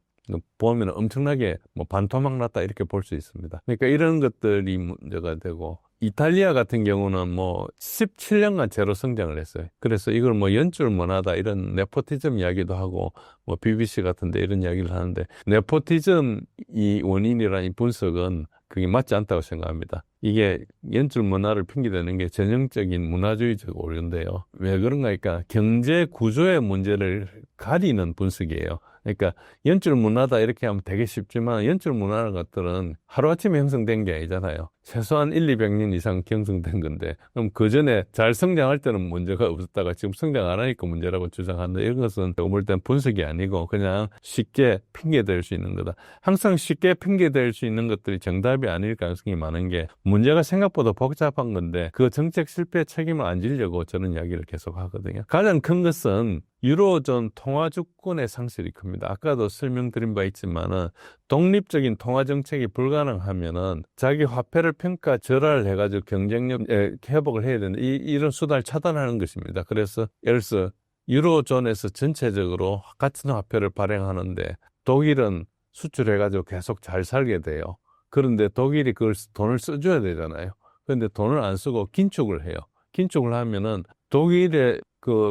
보면 엄청나게 뭐 반토막 났다 이렇게 볼 수 있습니다. 그러니까 이런 것들이 문제가 되고 이탈리아 같은 경우는 뭐 17년간 제로 성장을 했어요. 그래서 이걸 뭐 연출 문화다 이런 네포티즘 이야기도 하고 뭐 BBC 같은데 이런 이야기를 하는데 네포티즘이 원인이라는 분석은 그게 맞지 않다고 생각합니다. 이게 연출 문화를 핑계대는 게 전형적인 문화주의적 오류인데요. 왜 그런가 하니까 경제 구조의 문제를 가리는 분석이에요. 그러니까 연출 문화다 이렇게 하면 되게 쉽지만 연출 문화라는 것들은 하루아침에 형성된 게 아니잖아요. 최소한 200년 이상 형성된 건데 그럼 그 전에 잘 성장할 때는 문제가 없었다가 지금 성장 안 하니까 문제라고 주장하는데 이런 것은 어물된 분석이 아니고 그냥 쉽게 핑계댈 수 있는 거다. 항상 쉽게 핑계댈 수 있는 것들이 정답이 아닐 가능성이 많은 게 문제가 생각보다 복잡한 건데 그 정책 실패 책임을 안 지려고 저는 이야기를 계속 하거든요. 가장 큰 것은 유로존 통화주권의 상실이 큽니다. 아까도 설명드린 바 있지만은 독립적인 통화 정책이 불가능하면은 자기 화폐를 평가 절하를 해가지고 경쟁력 회복을 해야 되는 이런 수단을 차단하는 것입니다. 그래서 예를 들어서 유로존에서 전체적으로 같은 화폐를 발행하는데 독일은 수출해가지고 계속 잘 살게 돼요. 그런데 독일이 그걸 돈을 써줘야 되잖아요. 그런데 돈을 안 쓰고 긴축을 해요. 긴축을 하면은 독일의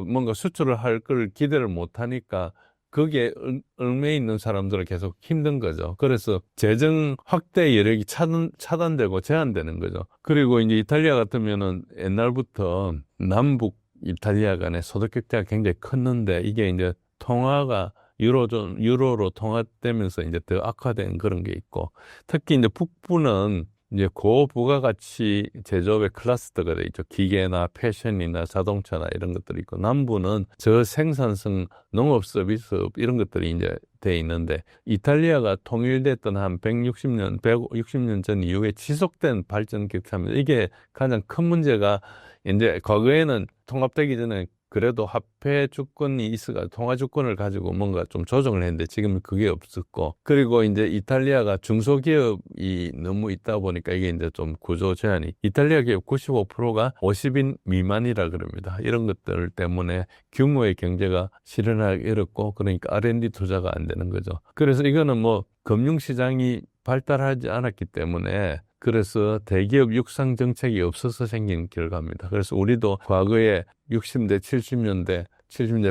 뭔가 수출을 할 걸 기대를 못 하니까 거기에 얽매여 있는 사람들은 계속 힘든 거죠. 그래서 재정 확대 여력이 차단되고 제한되는 거죠. 그리고 이제 이탈리아 같으면은 옛날부터 남북 이탈리아 간의 소득 격차가 굉장히 컸는데 이게 이제 통화가 유로로 통합되면서 이제 더 악화된 그런 게 있고 특히 이제 북부는 이제 고부가가치 제조업의 클러스터가 돼 있죠. 기계나 패션이나 자동차나 이런 것들이 있고 남부는 저생산성 농업 서비스업 이런 것들이 이제 돼 있는데 이탈리아가 통일됐던 한 160년 전 이후에 지속된 발전 격차입니다. 이게 가장 큰 문제가 이제 과거에는 통합되기 전에 그래도 화폐 주권이 있어가 통화 주권을 가지고 뭔가 좀 조정을 했는데 지금 그게 없었고 그리고 이제 이탈리아가 중소기업이 너무 있다 보니까 이게 이제 좀 구조 제한이 이탈리아 기업 95%가 50인 미만이라 그럽니다. 이런 것들 때문에 규모의 경제가 실현하기 어렵고 그러니까 R&D 투자가 안 되는 거죠. 그래서 이거는 뭐 금융시장이 발달하지 않았기 때문에 그래서 대기업 육상 정책이 없어서 생긴 결과입니다. 그래서 우리도 과거에 60년대, 70년대,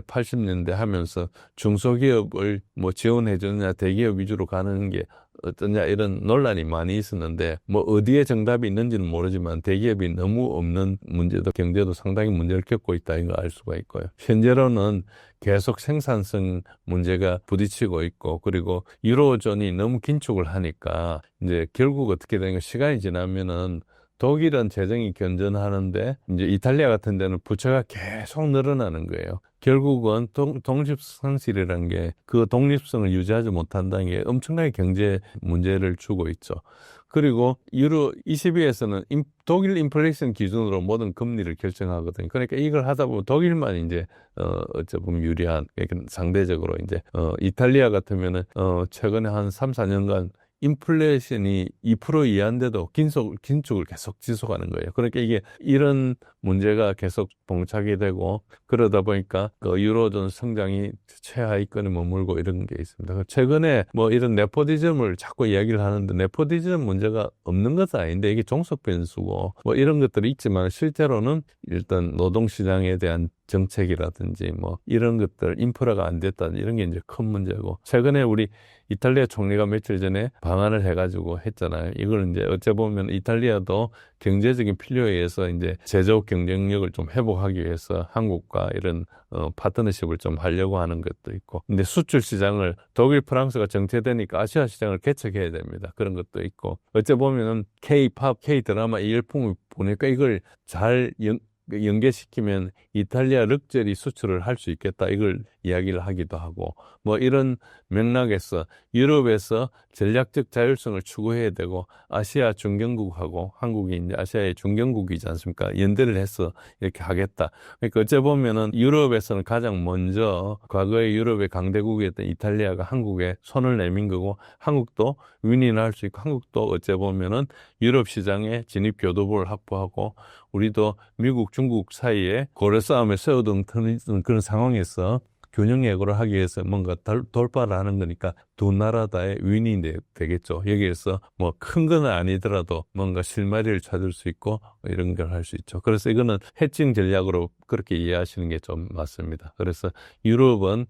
80년대 하면서 중소기업을 뭐 지원해 주느냐, 대기업 위주로 가는 게 어떠냐 이런 논란이 많이 있었는데 뭐 어디에 정답이 있는지는 모르지만 대기업이 너무 없는 문제도 경제도 상당히 문제를 겪고 있다 이거 알 수가 있고요. 현재로는 계속 생산성 문제가 부딪히고 있고 그리고 유로존이 너무 긴축을 하니까 이제 결국 어떻게 되는 가 시간이 지나면은 독일은 재정이 견전하는데 이제 이탈리아 같은 데는 부채가 계속 늘어나는 거예요. 결국은 독립성실이라는 게 그 독립성을 유지하지 못한다는 게 엄청나게 경제 문제를 주고 있죠. 그리고 유로 22에서는 독일 인플레이션 기준으로 모든 금리를 결정하거든요. 그러니까 이걸 하다 보면 독일만 이제 어찌 보면 유리한 그러니까 상대적으로 이제 이탈리아 같으면은 최근에 한 3, 4년간 인플레이션이 2% 이하인데도 긴축을 계속 지속하는 거예요. 그러니까 이게 이런 문제가 계속 봉착이 되고 그러다 보니까 그 유로존 성장이 최하위권에 머물고 이런 게 있습니다. 최근에 뭐 이런 네포티즘을 자꾸 이야기를 하는데 네포티즘 문제가 없는 것은 아닌데 이게 종속 변수고 뭐 이런 것들이 있지만 실제로는 일단 노동시장에 대한 정책이라든지 뭐 이런 것들 인프라가 안 됐다 이런 게 이제 큰 문제고 최근에 우리 이탈리아 총리가 며칠 전에 방한을 해가지고 했잖아요. 이걸 이제 어째 보면 이탈리아도 경제적인 필요에 의해서 이제 제조업 경쟁력을 좀 회복하기 위해서 한국과 이런 파트너십을 좀 하려고 하는 것도 있고. 근데 수출 시장을 독일, 프랑스가 정체되니까 아시아 시장을 개척해야 됩니다. 그런 것도 있고. 어째 보면은 K-팝, K-드라마 이 열풍을 보니까 이걸 잘 연계시키면 이탈리아 럭셔리 수출을 할 수 있겠다 이걸 이야기를 하기도 하고 뭐 이런 맥락에서 유럽에서 전략적 자율성을 추구해야 되고 아시아 중견국하고 한국이 이제 아시아의 중견국이지 않습니까? 연대를 해서 이렇게 하겠다. 그러니까 어째 보면은 유럽에서는 가장 먼저 과거의 유럽의 강대국이었던 이탈리아가 한국에 손을 내민 거고 한국도 윈윈할 수 있고 한국도 어째 보면은 유럽 시장에 진입 교두보를 확보하고 우리도 미국, 중국 사이에 고려 싸움에 세우던 그런 상황에서 균형 예고를 하기 위해서 뭔가 돌파를 하는 거니까 두 나라 다의 윈이 되겠죠. 여기에서 뭐 큰 건 아니더라도 뭔가 실마리를 찾을 수 있고 이런 걸 할 수 있죠. 그래서 이거는 해칭 전략으로 그렇게 이해하시는 게 좀 맞습니다. 그래서 유럽은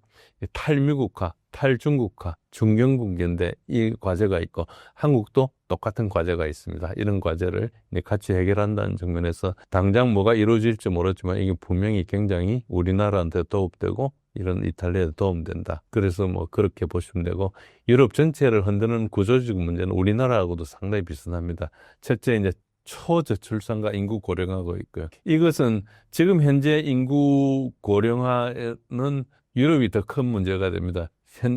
탈미국화, 탈중국화, 중견국인데 이 과제가 있고 한국도 똑같은 과제가 있습니다. 이런 과제를 같이 해결한다는 측면에서 당장 뭐가 이루어질지 모르지만 이게 분명히 굉장히 우리나라한테 도움되고 이런 이탈리아에 도움된다. 그래서 뭐 그렇게 보시면 되고 유럽 전체를 흔드는 구조적 문제는 우리나라하고도 상당히 비슷합니다. 첫째 이제 초저출산과 인구 고령화가 있고요. 이것은 지금 현재 인구 고령화는 유럽이 더 큰 문제가 됩니다.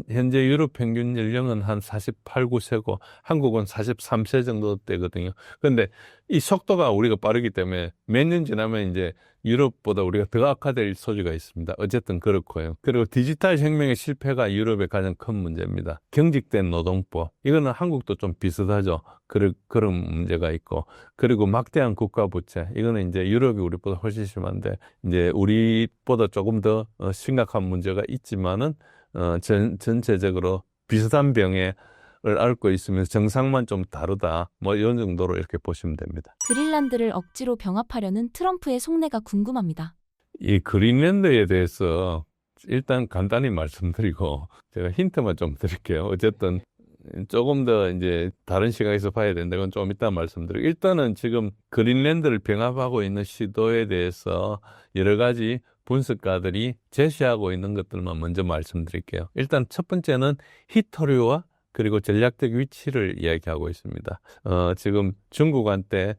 현재 유럽 평균 연령은 한 48, 9세고 한국은 43세 정도 되거든요. 그런데 이 속도가 우리가 빠르기 때문에 몇 년 지나면 이제 유럽보다 우리가 더 악화될 소지가 있습니다. 어쨌든 그렇고요. 그리고 디지털 혁명의 실패가 유럽의 가장 큰 문제입니다. 경직된 노동법. 이거는 한국도 좀 비슷하죠. 그런 문제가 있고. 그리고 막대한 국가 부채. 이거는 이제 유럽이 우리보다 훨씬 심한데 이제 우리보다 조금 더 심각한 문제가 있지만은 전체적으로 비슷한 병을 앓고 있으면서 증상만 좀 다르다. 뭐 이런 정도로 이렇게 보시면 됩니다. 그린란드를 억지로 병합하려는 트럼프의 속내가 궁금합니다. 이 그린랜드에 대해서 일단 간단히 말씀드리고 제가 힌트만 좀 드릴게요. 어쨌든 조금 더 이제 다른 시각에서 봐야 되는데 그건 좀 이따 말씀드리고 일단은 지금 그린랜드를 병합하고 있는 시도에 대해서 여러 가지 분석가들이 제시하고 있는 것들만 먼저 말씀드릴게요. 일단 첫 번째는 히토류와 그리고 전략적 위치를 이야기하고 있습니다. 지금 중국한테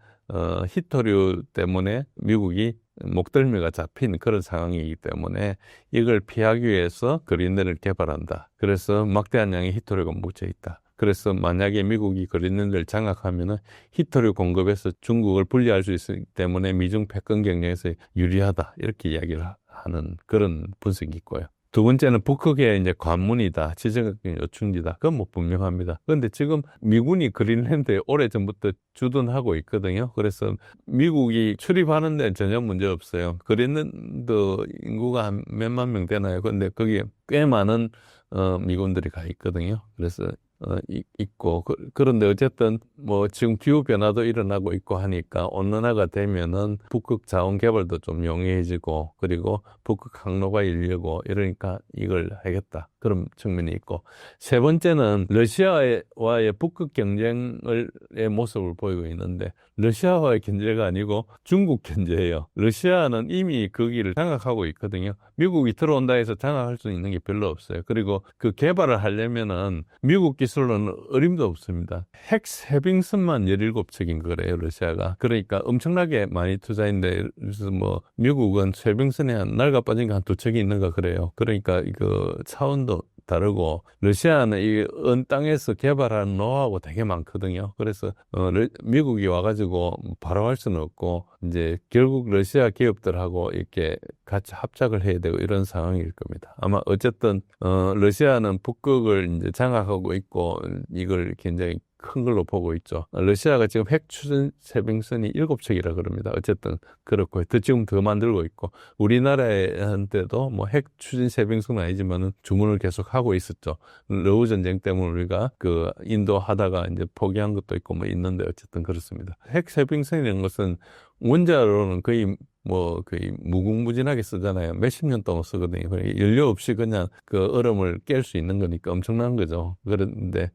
히토류 때문에 미국이 목덜미가 잡힌 그런 상황이기 때문에 이걸 피하기 위해서 그린랜드를 개발한다. 그래서 막대한 양의 히토류가 묻혀 있다. 그래서 만약에 미국이 그린랜드를 장악하면은 히토류 공급에서 중국을 분리할 수 있기 때문에 미중 패권 경쟁에서 유리하다. 이렇게 이야기를 하는 그런 분석이 있고요. 두 번째는 북극의 이제 관문이다. 지정학적 요충지다. 그건 뭐 분명합니다. 그런데 지금 미군이 그린랜드에 오래전부터 주둔하고 있거든요. 그래서 미국이 출입하는 데는 전혀 문제 없어요. 그린랜드 인구가 한 몇만 명 되나요? 그런데 거기에 꽤 많은 미군들이 가 있거든요. 그래서 있고 그런데 어쨌든 뭐 지금 기후 변화도 일어나고 있고 하니까 온난화가 되면은 북극 자원 개발도 좀 용이해지고 그리고 북극 항로가 열리고 이러니까 이걸 하겠다 그런 측면이 있고 세 번째는 러시아와의 북극 경쟁의 모습을 보이고 있는데 러시아와의 견제가 아니고 중국 견제예요. 러시아는 이미 거기를 장악하고 있거든요. 미국이 들어온다 해서 장악할 수 있는 게 별로 없어요. 그리고 그 개발을 하려면은 미국 기술로는 어림도 없습니다. 핵 세빙선만 17척인 거래요, 러시아가. 그러니까 엄청나게 많이 투자했는데, 그래서 뭐, 미국은 세빙선에 한 낡아 빠진 거 한 2척이 있는가 그래요. 그러니까 이거 차원도 다르고, 러시아는 이 언 땅에서 개발하는 노하우가 되게 많거든요. 그래서, 미국이 와가지고 바로 할 수는 없고, 이제 결국 러시아 기업들하고 이렇게 같이 합작을 해야 되고 이런 상황일 겁니다. 아마 어쨌든, 러시아는 북극을 이제 장악하고 있고, 이걸 굉장히 큰 걸로 보고 있죠. 러시아가 지금 핵 추진 세빙선이 7척이라 그럽니다. 어쨌든 그렇고 지금 더 만들고 있고 우리나라한테도 뭐 핵 추진 세빙선은 아니지만은 주문을 계속 하고 있었죠. 러우 전쟁 때문에 우리가 그 인도 하다가 이제 포기한 것도 있고 뭐 있는데 어쨌든 그렇습니다. 핵 세빙선이라는 것은 원자로는 거의 무궁무진하게 쓰잖아요. 몇십 년 동안 쓰거든요. 연료 없이 그냥 그 얼음을 깰 수 있는 거니까 엄청난 거죠. 그런데,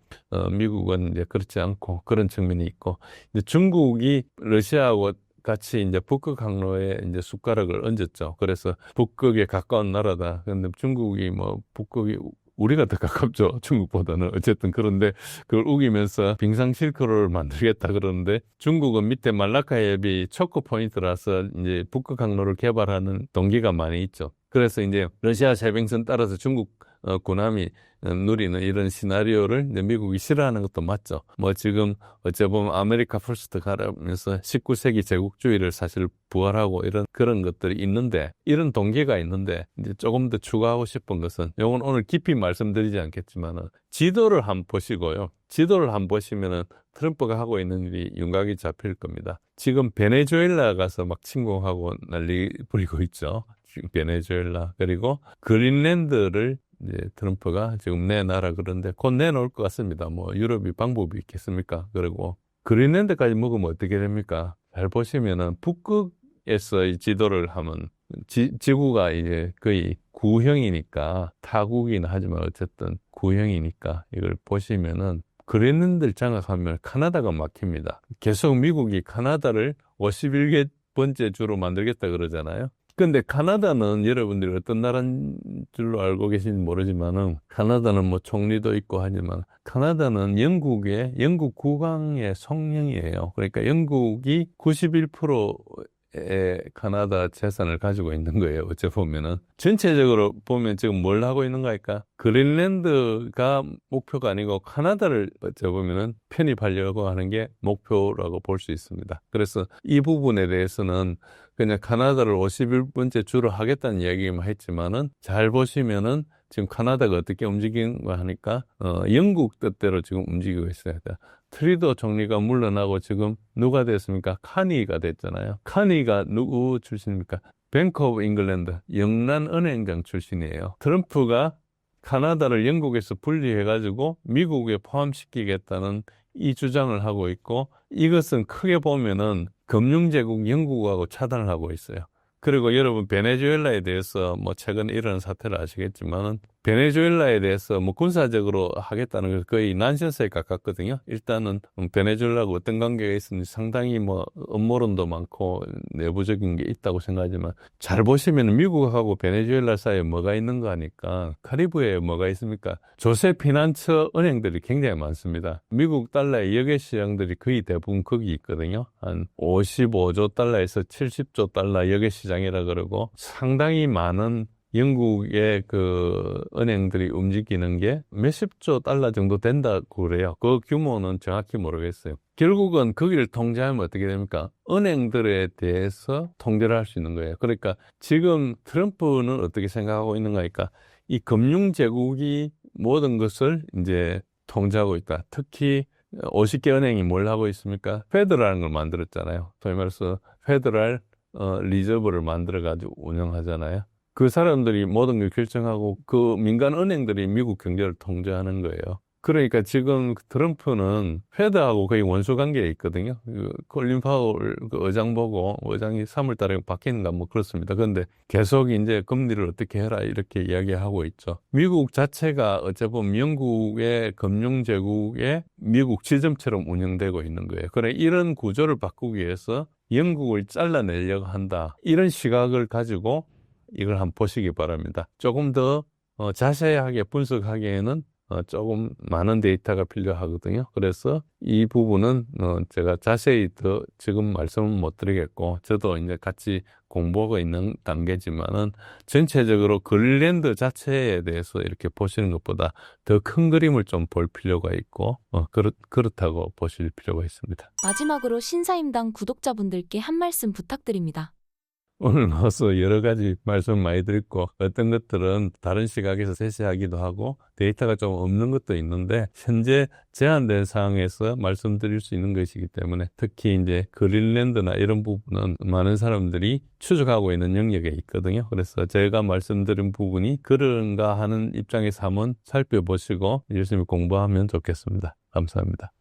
미국은 이제 그렇지 않고 그런 측면이 있고, 이제 중국이 러시아하고 같이 이제 북극 항로에 이제 숟가락을 얹었죠. 그래서 북극에 가까운 나라다. 근데 중국이 북극이 우리가 더 가깝죠. 중국보다는. 어쨌든 그런데 그걸 우기면서 빙상 실크로를 만들겠다 그러는데 중국은 밑에 말라카 해협이 초크 포인트라서 이제 북극 항로를 개발하는 동기가 많이 있죠. 그래서 이제 러시아 세빙선 따라서 중국 군함이 누리는 이런 시나리오를 이제 미국이 싫어하는 것도 맞죠. 뭐 지금 어째 보면 아메리카 퍼스트 가라면서 19세기 제국주의를 사실 부활하고 이런 그런 것들이 있는데 이런 동기가 있는데 이제 조금 더 추가하고 싶은 것은 이건 오늘 깊이 말씀드리지 않겠지만은 지도를 한번 보시고요. 지도를 한번 보시면은 트럼프가 하고 있는 일이 윤곽이 잡힐 겁니다. 지금 베네수엘라 가서 막 침공하고 난리 부리고 있죠. 지금 베네수엘라 그리고 그린랜드를 이제 트럼프가 지금 내놔라 그러는데 곧 내놓을 것 같습니다. 뭐 유럽이 방법이 있겠습니까? 그리고 그린랜드까지 먹으면 어떻게 됩니까? 잘 보시면은 북극에서 이 지도를 하면 지구가 이제 거의 구형이니까 타국이나 하지만 어쨌든 구형이니까 이걸 보시면은 그린랜드를 장악하면 카나다가 막힙니다. 계속 미국이 카나다를 51번째 주로 만들겠다 그러잖아요. 근데 카나다는 여러분들이 어떤 나라인 줄로 알고 계신지 모르지만은 카나다는 뭐 총리도 있고 하지만 카나다는 영국 국왕의 성령이에요. 그러니까 영국이 91%의 카나다 재산을 가지고 있는 거예요. 어째 보면은 전체적으로 보면 지금 뭘 하고 있는가 할까? 그린랜드가 목표가 아니고 카나다를 어째 보면은 편입하려고 하는 게 목표라고 볼 수 있습니다. 그래서 이 부분에 대해서는 그냥 카나다를 51번째 주로 하겠다는 이야기만 했지만은 잘 보시면은 지금 카나다가 어떻게 움직이는가 하니까 영국 뜻대로 지금 움직이고 있어요. 트리도 총리가 물러나고 지금 누가 됐습니까? 카니가 됐잖아요. 카니가 누구 출신입니까? 뱅크 오브 잉글랜드 영란은행장 출신이에요. 트럼프가 카나다를 영국에서 분리해가지고 미국에 포함시키겠다는 이 주장을 하고 있고 이것은 크게 보면은 금융제국 영국하고 차단을 하고 있어요. 그리고 여러분 베네수엘라에 대해서 뭐 최근에 일어난 사태를 아시겠지만은 베네수엘라에 대해서 뭐 군사적으로 하겠다는 게 거의 난센스에 가깝거든요. 일단은 베네수엘라하고 어떤 관계가 있는지 상당히 뭐 음모론도 많고 내부적인 게 있다고 생각하지만 잘 보시면 미국하고 베네수엘라 사이에 뭐가 있는가 하니까 카리브해에 뭐가 있습니까? 조세 피난처 은행들이 굉장히 많습니다. 미국 달러의 역외 시장들이 거의 대부분 거기 있거든요. 한 55조 달러에서 70조 달러 역외 시장이라 그러고 상당히 많은 영국의 그 은행들이 움직이는 게 몇십조 달러 정도 된다고 그래요. 그 규모는 정확히 모르겠어요. 결국은 거기를 통제하면 어떻게 됩니까? 은행들에 대해서 통제를 할 수 있는 거예요. 그러니까 지금 트럼프는 어떻게 생각하고 있는가 하니까 이 금융제국이 모든 것을 이제 통제하고 있다. 특히 50개 은행이 뭘 하고 있습니까? 페드라는 걸 만들었잖아요. 소위 말해서 페드럴 리저브를 만들어가지고 운영하잖아요. 그 사람들이 모든 걸 결정하고 그 민간 은행들이 미국 경제를 통제하는 거예요. 그러니까 지금 트럼프는 페드하고 거의 원수 관계에 있거든요. 콜린 파월 그 의장 보고 의장이 3월 달에 바뀌는가 뭐 그렇습니다. 그런데 계속 이제 금리를 어떻게 해라 이렇게 이야기하고 있죠. 미국 자체가 어째 보면 영국의 금융 제국의 미국 지점처럼 운영되고 있는 거예요. 그래 이런 구조를 바꾸기 위해서 영국을 잘라내려고 한다. 이런 시각을 가지고 이걸 한번 보시기 바랍니다. 조금 더 자세하게 분석하기에는 조금 많은 데이터가 필요하거든요. 그래서 이 부분은 제가 자세히 더 지금 말씀은 못 드리겠고, 저도 이제 같이 공부하고 있는 단계지만은 전체적으로 그린랜드 자체에 대해서 이렇게 보시는 것보다 더 큰 그림을 좀 볼 필요가 있고, 그렇다고 보실 필요가 있습니다. 마지막으로 신사임당 구독자분들께 한 말씀 부탁드립니다. 오늘 나와서 여러 가지 말씀 많이 드렸고 어떤 것들은 다른 시각에서 제시하기도 하고 데이터가 좀 없는 것도 있는데 현재 제한된 상황에서 말씀드릴 수 있는 것이기 때문에 특히 이제 그린랜드나 이런 부분은 많은 사람들이 추적하고 있는 영역에 있거든요. 그래서 제가 말씀드린 부분이 그런가 하는 입장에서 한번 살펴보시고 열심히 공부하면 좋겠습니다. 감사합니다.